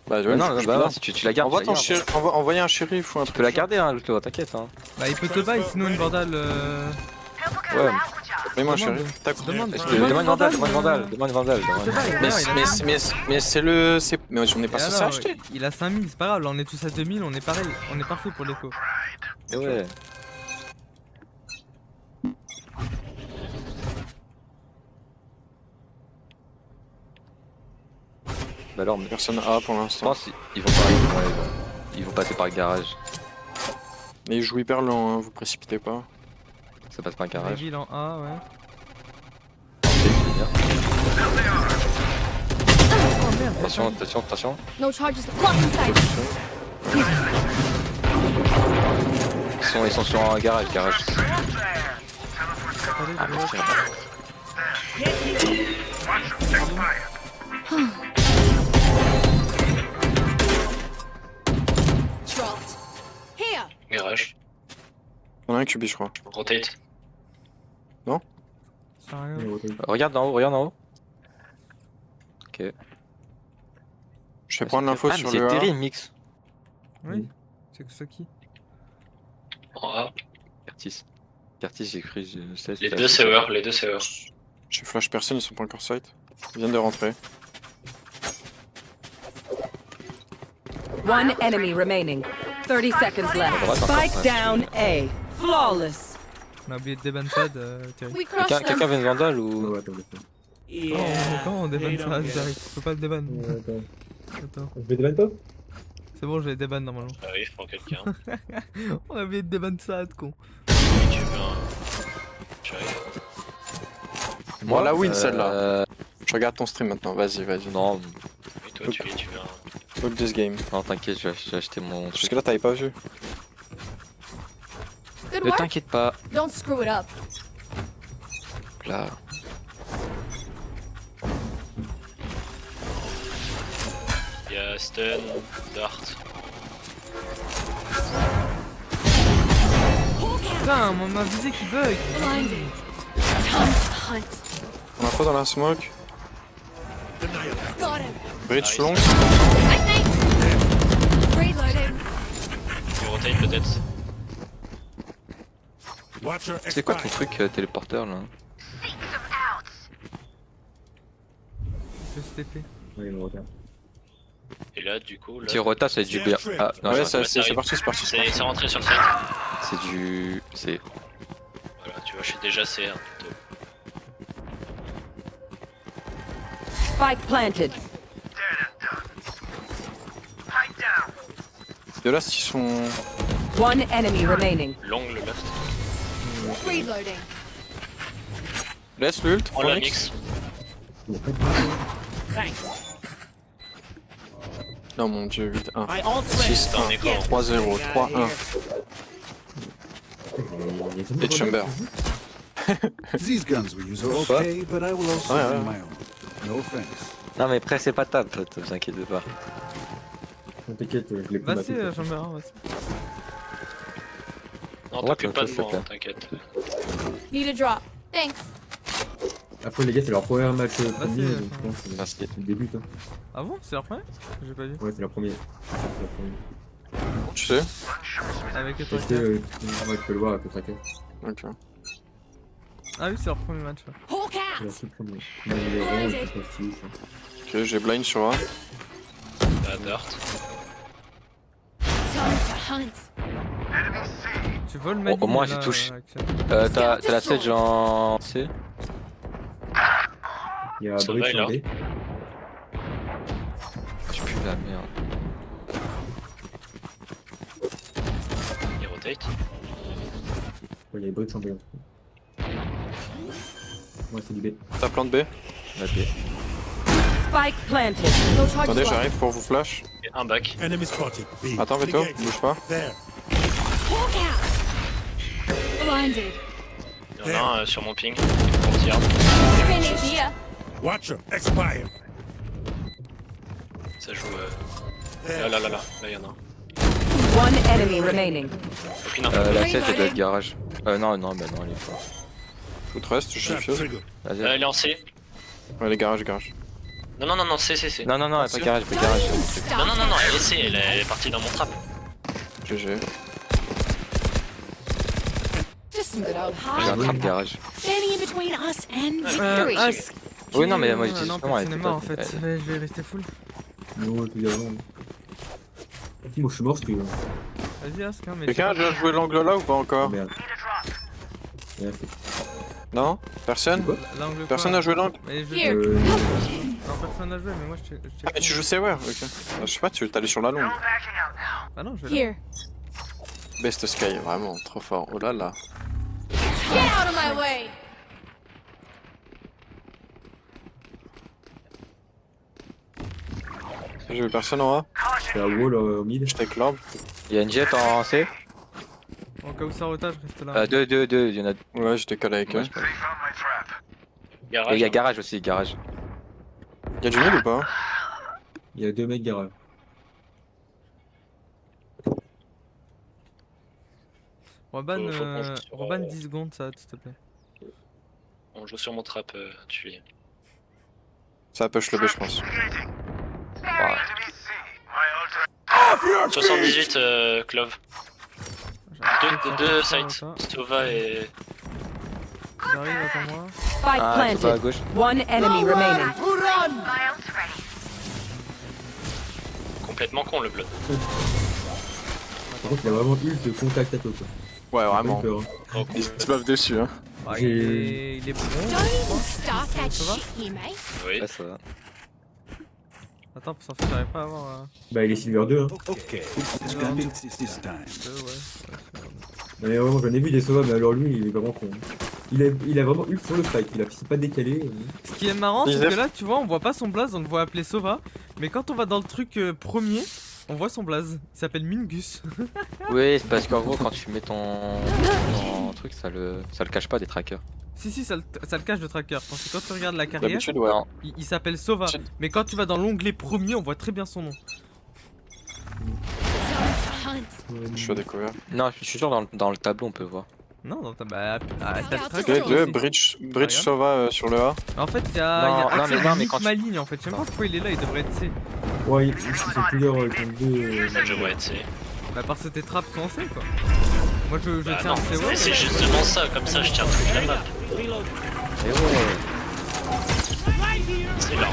Bah ouais,
Non,
je
bah
peux
non,
pas.
si tu la gardes.
Envoie
tu la
ton
gardes.
shérif, envoyer un shérif ou un
Tu
truc.
peux la garder, hein, Luto, t'inquiète. Hein.
Bah, il peut te buy, sinon une Vandal.
Ouais.
Mets-moi un
Demande.
shérif. Tac.
Demande.
Demande Vandal.
Mais c'est le. Mais on est pas
Et
censé
alors,
acheter.
il a 5000, c'est pas grave, là on est tous à 2000, on est pareil, on est parfait pour l'écho.
Et ouais. Bah alors, mais
Personne A pour
je
l'instant.
pense qu'ils vont pas. Ils vont passer par le garage.
Mais il joue hyper lent, hein, vous précipitez pas.
Ça passe par un garage.
Reveal en A, ouais.
Attention.
No charges. Lock inside.
Ils sont sur un garage.
Allez,
Ah,
je vois.
Dropped. Here.
Garage.
On a un QB je crois.
Rotate.
Ça sert à rien.
Regarde en haut. Ok.
Je vais prendre l'info
Ah,
sur
mais
le
c'est
A.
Terry Mix.
Oui, c'est que ça qui.
En A.
Curtis, j'ai cru.
Les deux serveurs.
J'ai flash personne, ils sont pas encore site. Ils viennent de rentrer.
One enemy remaining. 30 seconds left. Spike down A. Flawless.
On a oublié de déban ça, Thierry.
We crushed
Quelqu'un
them.
vient de Vandal ou.
Ouais, attends, attends.
Oh, comment on déban ça, Thierry? Tu peux pas le déban. Attends.
Je vais débattre pas?
C'est bon, j'ai déban normalement.
Ça arrive pour quelqu'un.
On a oublié de déban ça, con.
Oui, tu veux un. Tu arrives.
Bon, la win celle-là. Je regarde ton stream maintenant, vas-y, vas-y.
Non,
Et toi, tu veux un.
Look this game.
non, t'inquiète, j'ai acheté mon truc.
Jusque là, t'avais pas vu.
Ne
Good work.
t'inquiète pas.
Don't screw it up.
Là.
Il y a Stun, Dart.
Putain, ma visée qui bug.
Blinded. Time to hunt.
On a pas dans la smoke.
Got him.
Bridge
Nice.
long.
I think. Reloading.
Tu rotate peut-être.
Watch your
C'est quoi ton
expire.
truc téléporteur là?
Juste TP.
Ouais, on regarde.
Et là, du coup. Là,
Petit rota, c'est du bien. Ah, non,
Ouais,
j'ai-
c'est parti, c'est parti.
c'est rentré sur le site.
c'est du. C'est.
Voilà, tu vois, je suis déjà C1 plutôt.
Spike planted.
De là, s'ils sont.
One enemy remaining.
L'angle left.
Reloading.
Laisse l'ult.
On la mix.
Non, mon dieu, 8-1.
6 un écho.
3-0, 3-1. Et Chamber.
These guns we use are okay, but I will also
Ouais,
bring
ouais.
my own. No thanks.
Non, mais pressez pas table, pote, vous inquiétez pas.
Non, t'inquiète, je l'ai pris.
Vas-y, Chambérin, vas-y.
Non,
Ouais,
t'occupe pas de
s'il te
moi,
plaît.
t'inquiète.
Need a drop. Thanks.
Après, les gars, c'est leur premier match premier,
Vas-y,
donc je pense que
Merci.
c'est le début. Hein.
Ah bon, c'est leur premier? J'ai pas vu.
Ouais, c'est leur premier. C'est leur premier.
Tu sais.
Avec le
Est-ce
tracker.
que tu peux le voir avec le tracker?
Ok.
Ah oui, c'est leur premier match. Ouais.
Hawk
C'est leur
out.
tout premier. Même les rangs, ils sont pas si ouf.
Ok, j'ai blind sur A.
Bah, Dart.
Time to hunt.
Tu voles
Bon, au moins,
là,
j'y touche.
Axel.
T'as la stage en C?
Il y a
Ça
Bridge
va, là.
en B.
Tu pues la merde.
Il rotate.
Ouais, il y a Bridge en B. Ouais, c'est du B.
T'as plan de B.
La B.
Spike planted.
No charges
Attendez,
left.
j'arrive pour vous flash.
Et un back.
Enemy spotted. B.
Attends, Veto,
Negate.
bouge pas.
There.
Hawk out. Blinded.
Il y en a un sur mon ping. Courtière.
Finish here.
Watcher expire.
Ça joue. Là, là, là, là. Là, il y en a un.
One enemy remaining.
Aucune info.
La 7 elle doit être garage. Non, non, bah non, elle est pas.
Tout reste, je suis
Trap
fuse.
trigger.
Vas-y.
Elle est en C.
Ouais, les garages, garage.
Non, non, non, non, C, C, C.
Non, non, non, elle est pas garage, pas garage.
Stop.
Non, non, non, non, elle est C. Elle est partie dans mon trap.
GG.
Just some good old
J'ai un
hard.
trap garage.
Standing in between us and victory.
Oui, non, mais moi, je dis
non,
justement, elle
personne
était
est mort en
pas-
fait.
elle-
Je vais rester full.
Non, tout d'abord. Moi, je suis mort, je suis.
Vas-y, Ask, hein, mais.
Quelqu'un a déjà joué l'angle là ou pas
Oh
encore?
merde. Merde,
Non? Personne?
Quoi
L'angle
Personne
quoi
n'a joué l'angle?
Mais je-
Here.
Non, personne n'a joué, mais moi je check.
Ah, mais tu joues CWR, ok. Je sais pas, tu t'allais sur la longue.
Ah non, je vais là.
Here.
Best Sky, vraiment, trop fort. Oh là là.
Get out of my way.
J'ai vu personne en A.
C'est à wall au mid.
Je take l'orbe.
Il y a une jet en C.
Au cas où ça rotage, reste là.
2, il y en a.
Ouais, j'étais calé avec
Ouais,
eux.
je sais pas. Et
Garage.
il y a garage aussi, garage.
Y'a du mid ou pas?
Il y a 2 mecs garage.
Reban,
Faut qu'on joue sur,
Reban 10 secondes, ça, s'il te plaît.
On joue sur mon trap, tu lis.
Ça push le B, je pense.
Ah,
78, Clove. Deux sites.
Ça.
Stova et.
J'arrive, attends-moi.
Spike
Ah, Sova à
planted.
gauche.
One enemy remaining.
Complètement con le blood.
Par contre, il a vraiment eu de contact à toi, quoi.
Ouais, vraiment.
Peur.
Oh,
Ils se bavent dessus, hein.
Ah,
J'ai-
il est bon.
Don't start that
Ça va
shit here, mate.
oui.
Ouais, ça va.
Attends, parce que j'arrive pas à avoir.
Bah, il est Silver 2. Hein.
Okay, it's gonna be this time.
Ouais.
Non, mais vraiment, j'en ai vu des Sova, mais alors lui, il est vraiment con. Il a vraiment eu sur le spike, il a pas décalé.
Ce qui est marrant, c'est
Joseph.
que là, tu vois, on voit pas son blaze, on le voit appeler Sova. Mais quand on va dans le truc premier, on voit son blaze. Il s'appelle Mingus.
Oui, c'est parce qu'en gros, quand tu mets ton truc, ça le cache pas des trackers.
Si, ça le cache le tracker. Parce que quand tu regardes la carrière,
D'habitude, ouais.
il s'appelle Sova.
D'habitude.
Mais quand tu vas dans l'onglet premier, on voit très bien son nom.
Hunt.
Je suis à découvert.
Non, je suis sûr dans le tableau, on peut voir.
Non, non, t'as le
Ok,
tracker.
Deux,
aussi.
Bridge
Regarde.
Sova sur le A.
En fait, il y a,
Non,
Axel,
mais
il
non, mais
nique
quand tu-
ma ligne en fait. Je sais pas pourquoi il est là, il devrait être C.
Ouais, ils sont plusieurs, ils sont deux.
Ça, je vois être C.
Bah, parce que tes trappes sont en C quoi. Moi je
Bah
tiens
non,
en C, ouais.
c'est justement ça, comme ça je tiens toute la map.
Et ouais.
C'est là.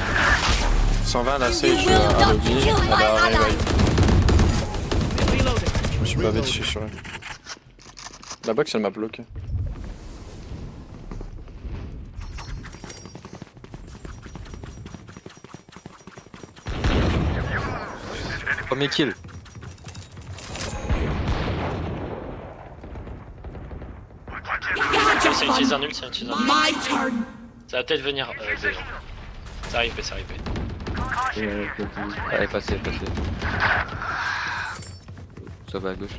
120 la Sage à lobby, elle a revive. Je me suis bavé dessus sur elle. La box elle m'a bloqué.
Premier kill.
Ça utilise un ult, ça utilise un ult. Ça va peut-être venir B. Ça arrive B, ça arrive B.
Elle est passée, elle est passée. Ça va à gauche.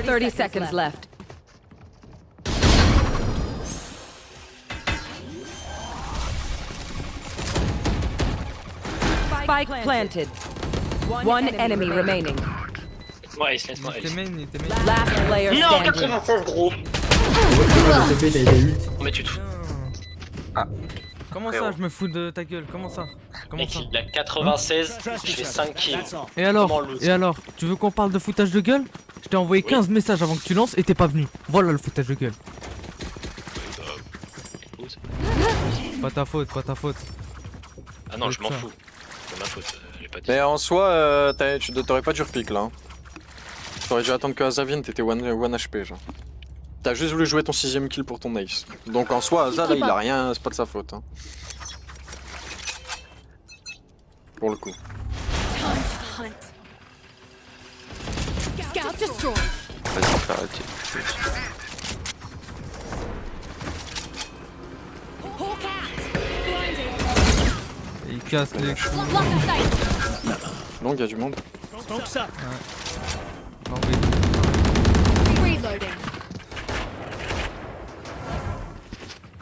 30 seconds left. Spike planted. One enemy remaining.
Laisse-moi Ace, laisse-moi
Il était
Ace.
main, il était main.
Last player
Non,
standing.
96 gros.
Oh,
Mais tu te fous.
Comment ça, je me fous de ta gueule? Comment ça? Comment
Mec,
ça?
il a 96, je fais 5 kills.
Et alors?
Comment l'autre
Et alors? Tu veux qu'on parle de foutage de gueule? Je t'ai envoyé 15 messages avant que tu lances et t'es pas venu. Voilà le foutage de gueule. Pas ta faute, pas ta faute.
Ah non, je m'en
Ça.
fous. C'est ma faute, j'ai pas dit.
Mais en soi, tu t'aurais pas dû repique là. Hein. T'aurais dû attendre que Aza vienne, t'étais 1 HP genre. T'as juste voulu jouer ton 6ème kill pour ton ace. Donc en soi, Aza là il a rien, c'est pas de sa faute. Hein. Pour le coup.
Hunt. Scout destroy.
Vas-y, faire arrêter.
Hawk out. Blinded.
Et il casse les coups.
Block the sight.
Long, il y a du monde.
Non, mais-
Reloading.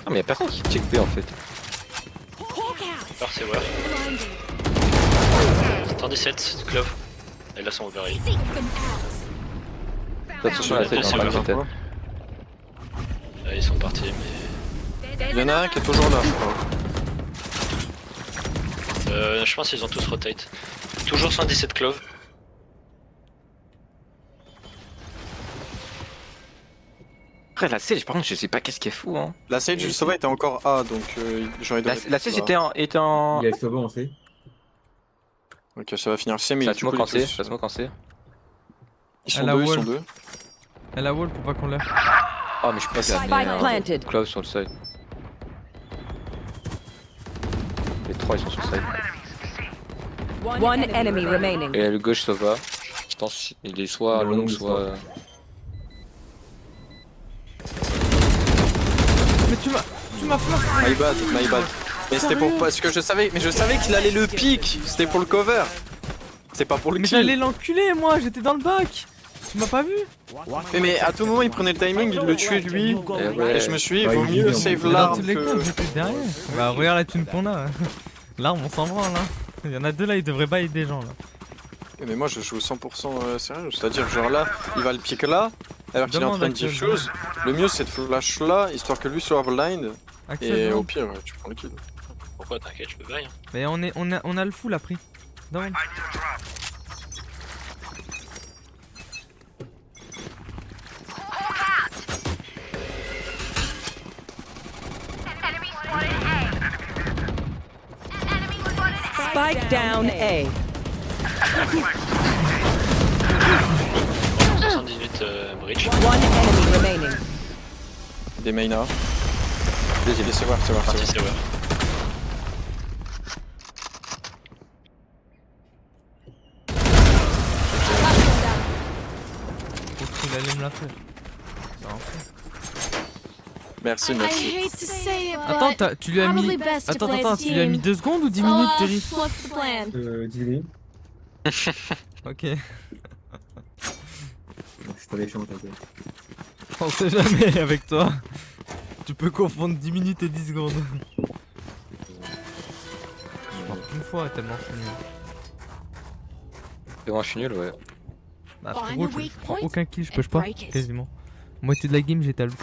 Ah, mais y'a personne qui check B en fait.
Hawk out.
Alors c'est War.
Blinded.
117, Clove. Elle a son overheal.
Seek them out.
Attention à la tête,
C'est
dans
vrai.
la tête.
Ils sont partis, mais.
Il y en a un qui est toujours là, je crois.
Je pense qu'ils ont tous rotate. Toujours 117 Clove.
Après, la Sage, par contre, je sais pas qu'est-ce qu'elle fout. Hein.
La Sage du Sova était encore A, donc j'aurais dû.
La Sage était en.
Il y a Sova en C.
Ok, ça va finir C, mais
La
du coup,
smoke en C,
tous-
la smoke en C.
Ils sont
Elle a
deux, ils
wall.
sont deux.
Elle a wall pour pas qu'on l'ait.
Oh, mais je peux
Spike
gagner.
planted.
Clove sur le side. Les trois ils sont sur le side.
One enemy remaining.
Et le gauche ça va. Je pense il est soit
Non,
long,
non,
soit.
Mais tu m'as flanqué.
My bad. Mais c'était pour parce que je savais qu'il allait le pick. C'était pour le cover. C'est pas pour le
Mais j'allais
kill.
l'enculer moi, j'étais dans le bac. Tu m'as pas vu?
Mais à tout moment il prenait le timing, il le tuait lui.
ouais.
Et je me suis dit,
Ouais,
vaut
il est
mieux
bien.
save
Dans
l'arme
tous les cas,
que.
j'étais derrière. Bah regarde la thune qu'on a. L'arme on s'en branle hein. Il y en a deux là, ils devraient pas aider des gens là.
Mais moi je joue 100% sérieux, c'est-à-dire genre là, il va le pick là, alors qu'il est en
Demande
train de
Axel,
diffuse. Le mieux c'est de flash là, histoire que lui soit blind.
Axel,
Et
demande.
au pire, tu prends le kill.
Pourquoi t'inquiète, je peux bailler.
Mais on a le full après. Demande.
Spike down A.
78 bridge.
One enemy remaining.
Des main A.
Deuxième.
C'est voir, c'est voir,
Parti,
c'est
c'est
voir.
ouais.
Il allait me la faire. Ça en fait.
Merci,
I
merci.
hate to say it,
Attends,
but
tu lui as mis.
probably best to
Attends,
play
attends,
as a
tu lui as mis
team.
2 secondes ou 10 minutes, Terry?
What's the plan?
10 minutes.
Ok.
C'est pas méchant, t'inquiète.
On sait jamais avec toi. Tu peux confondre 10 minutes et 10 secondes. Je marque une fois tellement je suis nul.
Devant, je suis nul, ouais.
Bah
Find
frérot,
the weak
je prends
point
aucun kill, je
and
push pas,
break it.
quasiment. Moitié de la game j'étais à l'autre.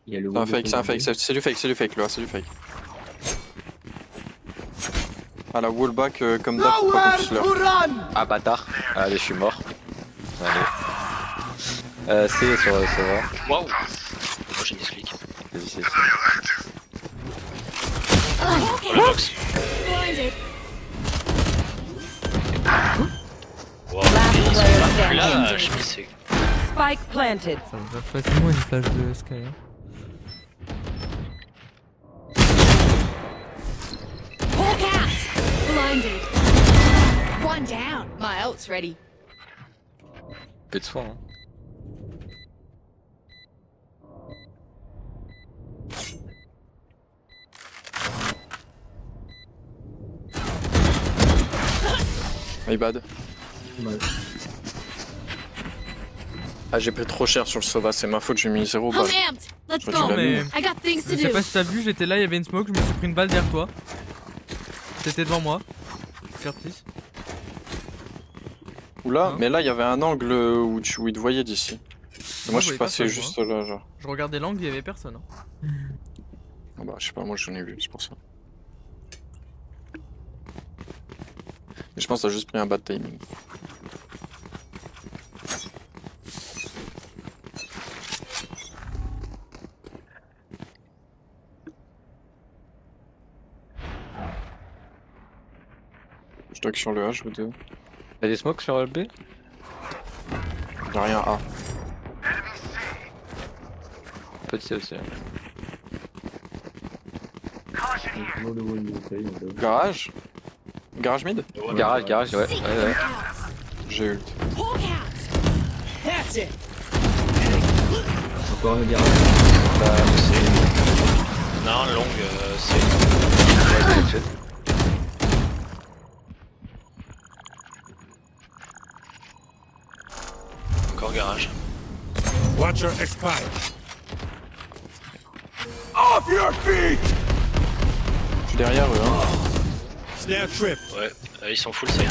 Il y a le
C'est un
Wii
fake,
de
c'est un fake,
Konami.
c'est du fake, c'est du fake, là, c'est du fake. Ah, la wallback comme d'hab, faut pas qu'on puisse leur.
Ah, bâtard. Allez, je suis mort. Allez. C'est sur le serveur.
Waouh. Moi j'ai une clic.
Vas-y, c'est
Oh la box.
Blinded.
Waouh.
Last player
Plus là,
standing.
je me c'est.
Spike planted.
Ça me va facilement une flash de Sky. Hein.
Hawk out. Blinded. One down. My ult's ready.
peu de soin. Hein.
My bad.
Ouais.
Ah, j'ai pris trop cher sur le Sova, c'est ma faute, j'ai mis 0
I'm
balles.
amped. Let's
Ouais,
go.
tu l'as
mais-
mis.
I got things
Je
to
sais
do.
pas si t'as vu, j'étais là, il y avait une smoke, je me suis pris une balle derrière toi. T'étais devant moi. Curtis.
Oula,
Hein
mais là, il y avait un angle où, où il te voyait d'ici. Et moi, je suis
voyais pas
passé
ça,
juste là, genre.
Je regardais l'angle, il y avait personne. Hein.
Ah bah, je sais pas, moi, j'en ai vu, c'est pour ça. Mais je pense que t'as juste pris un bad timing. Je dock sur le H, vous deux.
Y'a des smokes sur LB?
Y'a rien A.
Petit aussi. Hein.
Comment le Wii de Konami, on l'a-
Garage Garage mid
Ouais,
Garage, garage, ouais. Ouais.
J'ai ult.
Hawk out.
Encore un garage.
Non, longue, c'est.
Ouais, c'est
Encore garage.
Watcher expire. Off your feet!
Je suis derrière eux, hein.
Snare trip.
Ouais, ils sont full ça y est.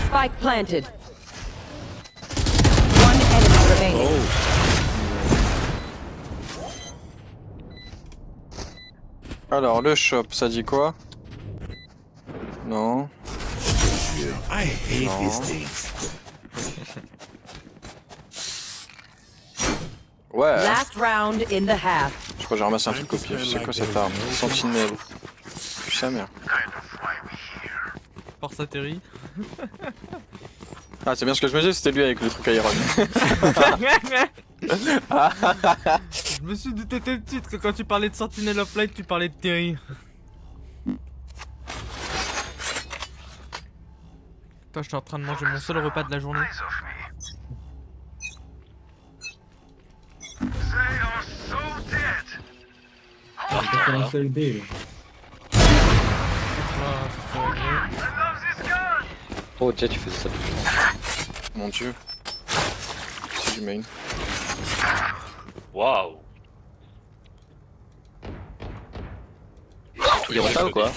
Spike planted. One enemy remaining.
Alors, le shop, ça dit quoi? Non.
I hate
No.
these things.
Ouais.
Last round in the half.
Je crois que j'ai ramassé un truc au pif. C'est quoi cette arme? Sentinelle. Plus sa mère.
Force atterri.
Ah, c'est bien ce que je me disais, c'était lui avec le truc Iron.
Je me suis douté tel titre que quand tu parlais de Sentinel of Light, tu parlais de Terry. Toi, je suis en train de manger mon seul repas de la journée.
On peut faire un seul B, là.
Ah, ça fait regret.
Oh, déjà tu faisais ça.
Mon dieu. C'est du main.
Waouh.
Il rentre ou quoi?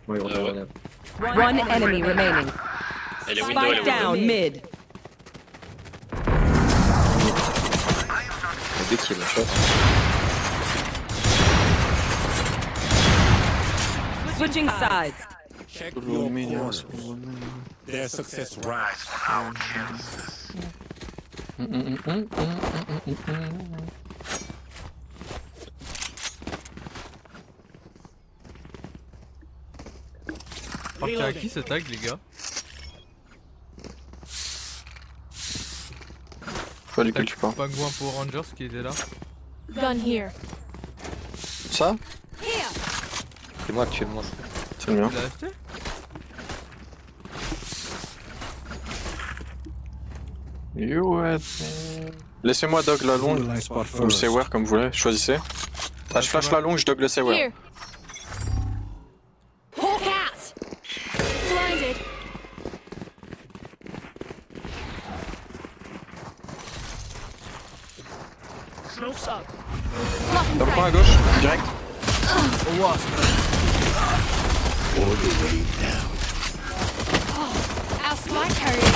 Ouais, on
ouais.
a
One enemy remaining.
Elle est window, elle est
Spike
window.
down mid.
Dès qu'il y a une shot.
Switching sides.
Check your corners. Their success rides.
Partir à qui ce tag, les gars?
Pas duquel tu parles.
Pingouin pour Rangers qui était là.
Gun here.
Ça?
C'est moi actuellement.
C'est le mien.
Tu l'as acheté?
Laissez-moi dog la longue ou le Sewer comme vous voulez, choisissez. Ah, je flash la longue, je dog le Sewer.
Here. Hawk out. Blinded. Blocking
Dans le coin à
sight.
gauche, direct.
Our spike carrier.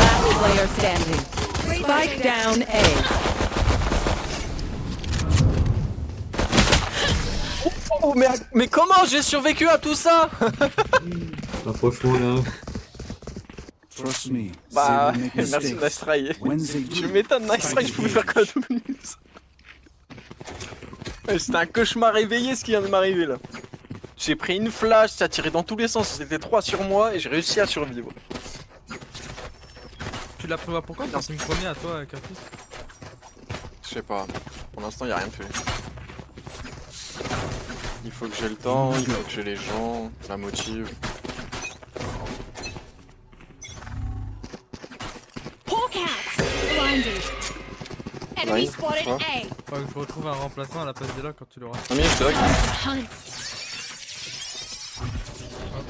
Last player standing. Spike down A.
Oh mais comment j'ai survécu à tout ça?
Ah, franchement, là.
Trust me.
Bah,
they will make
merci
mistakes.
Nice Try.
When they
Tu
do,
m'étonnes, Nice Try, je pouvais faire quoi de plus? C'était un cauchemar réveillé ce qui vient de m'arriver là. J'ai pris une flash, ça a tiré dans tous les sens, c'était 3 sur moi et j'ai réussi à survivre.
Tu l'as prévu pourquoi? T'as une premier à toi, Curtis?
Je sais pas, pour l'instant y a rien de fait. Il faut que j'ai le temps, il faut que j'ai les gens, la motive.
Hawk out. Blinded. Enemy
Right.
spotted
Quoi?
A.
Faudrait que je retrouve un remplaçant à la place de là quand tu l'auras.
Non mais je dog,
Hunt.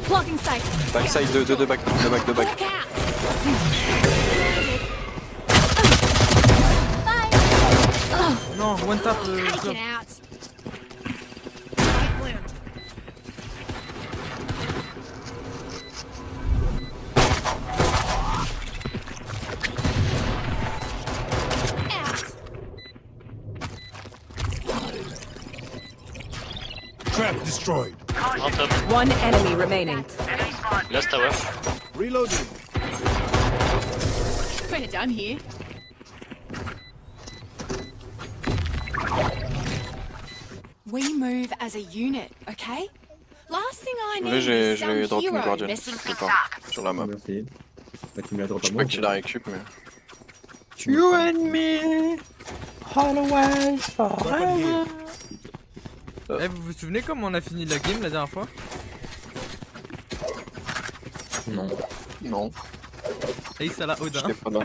Blocking sight.
backside de back.
Hawk out.
Non, one tap
Take
club.
it out. Out.
Trap destroyed.
Un top.
One enemy remaining.
Last tower.
Reloading.
We're done here. We move as a unit, okay? Last thing I
Là
need
j'ai
is some
drop une
hero
guardian,
messing
quelque
things
part,
up.
sur la map.
Merci. Bah, tu me la drops
Je
à
sais
moi.
pas que tu la récup mais...
You
and me, always forever.
Eh, vous vous souvenez comment on a fini la game la dernière fois?
Non.
Non,
Ace à la Odin.
j'étais pas là.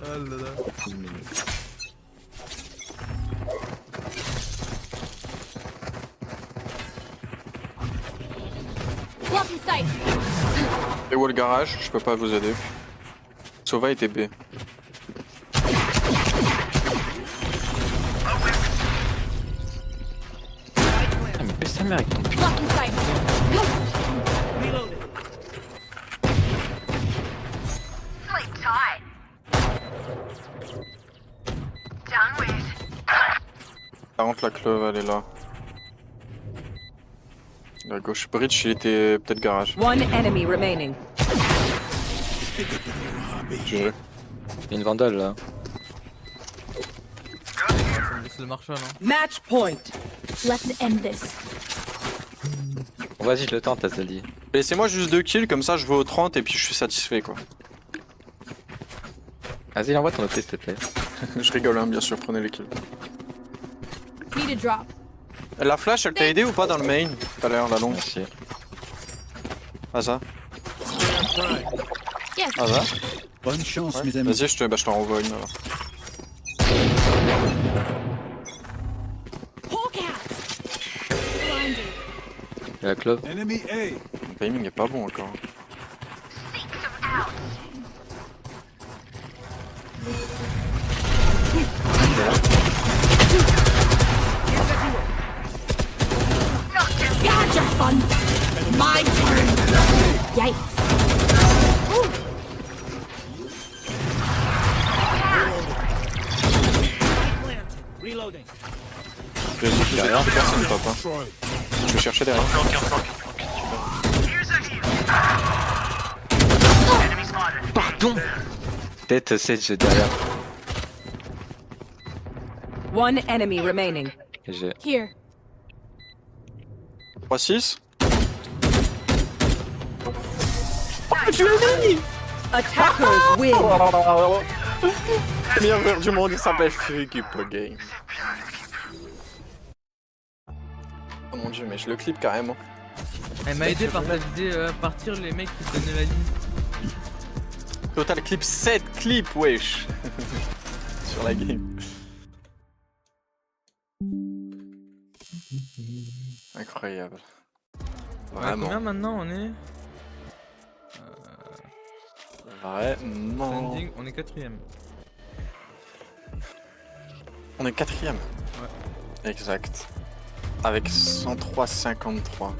Oh là là.
Blocking sight.
Et où le garage? Je peux pas vous aider. Sova était B.
Ah, mais baisse ta mère avec ton putain.
Blocking sight.
Par contre la clove elle est là. La gauche bridge il était peut-être garage.
One enemy remaining.
GG.
Il y a une vandale là.
C'est le Marshall, hein.
Match point.
Let's end this.
Bon, vas-y, je le tente, Azali.
Laissez-moi juste 2 kills comme ça je vais au 30 et puis je suis satisfait quoi.
Vas-y, envoie ton OP s'il te plaît.
Je rigole hein, bien sûr, prenez les kills.
Need a drop.
La flash elle t'a aidé ou pas dans le main? Tout à l'heure la longue.
Merci.
Ah ça?
Yes.
Ah ça?
Bonne chance,
Ouais.
mes amis.
Vas-y je t'en renvoie une alors.
Hawk out. Blinded.
Et la clove.
Enemy A.
Le timing est pas bon encore.
Gotcha, fun. My turn. Yikes.
Reloading.
Vas-y, personne top hein.
Destroyed.
vais chercher derrière.
Flanquer, tu peux.
Pardon. Tête Sage derrière.
One enemy remaining.
J'ai.
Here.
3-6.
Attackers win.
Le meilleur joueur du monde, il s'appelle Fugup Game. Oh mon dieu, mais je le clip carrément.
Elle m'a aidé par partir les mecs qui donnaient la ligne.
Total clip 7 clips, wesh. Sur la game. Incroyable. Vraiment.
Combien maintenant on est
Vraiment.
Standing, on est 4ème.
On est 4ème.
Ouais.
Exact. Avec 103,53.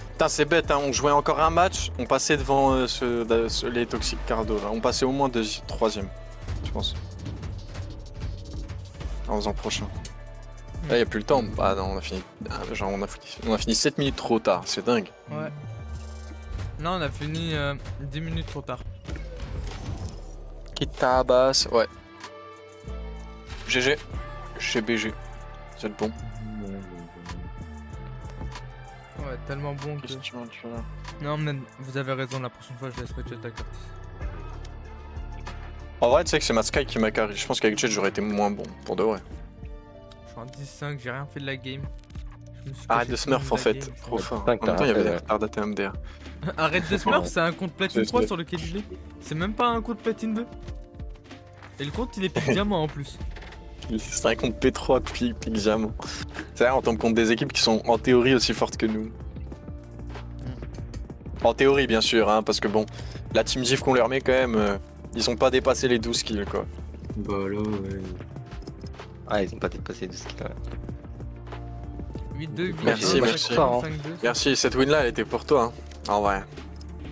Putain, c'est bête, hein. On jouait encore un match, on passait devant les Toxic Cardo. Là. On passait au moins 3ème, je pense. En faisant prochain. Là, y a plus le temps. Bah non, on a fini. Genre, on a fini 7 minutes trop tard, c'est dingue.
Ouais. Non, on a fini 10 minutes trop tard.
Qui tabasse, ouais. GG. Chez BG. C'est le bon.
Ouais, tellement bon que...
Question, tu vois.
Non, mais vous avez raison, la prochaine fois je laisserai Jet à Curtis.
En vrai, tu sais que c'est ma Sky qui m'a carré. Je pense qu'avec Jet, j'aurais été moins bon, pour de vrai.
Je suis en 10-5, j'ai rien fait de la game.
Arrête de smurf en fait, trop fort. En même temps, il y avait des retardatés MDR.
Arrête de smurf, c'est un compte platine
Je
3
sais.
sur lequel il est. C'est même pas un compte platine 2. Et le compte il est pique diamant en plus.
C'est un compte P3 pique diamant. C'est vrai, on tombe contre des équipes qui sont en théorie aussi fortes que nous. En théorie, bien sûr, hein, parce que bon, la team GIF qu'on leur met quand même, ils ont pas dépassé les 12 kills quoi.
Bah là, ouais.
Ah, ils ont pas dépassé de ce qu'il a.
8-2, 8-1,
Merci, merci.
5-2.
Merci, cette win là elle était pour toi. Hein. En vrai.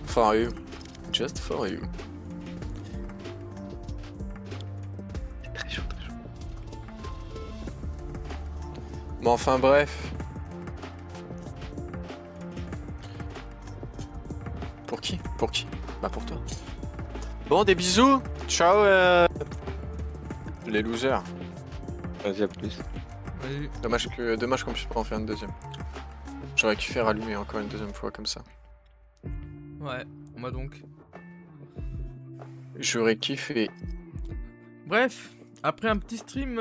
For you. Just for you.
Très chaud, très chaud.
Bon, enfin bref. Pour qui? Pour qui? Bah pour toi. Bon, des bisous. Ciao les losers.
Vas-y, à plus.
Vas-y.
Dommage qu'on puisse pas en faire une deuxième. J'aurais kiffé rallumer encore une deuxième fois comme ça.
Ouais, moi donc.
J'aurais kiffé.
Bref, après un petit stream,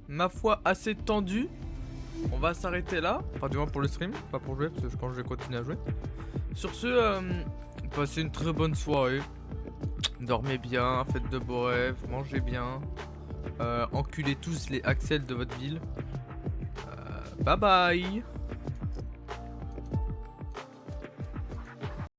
ma foi, assez tendu, on va s'arrêter là. Enfin, du moins pour le stream, pas pour jouer, parce que quand je vais continuer à jouer. Sur ce, passez une très bonne soirée. Dormez bien, faites de beaux rêves, mangez bien. Enculez tous les Axel de votre ville. Bye bye.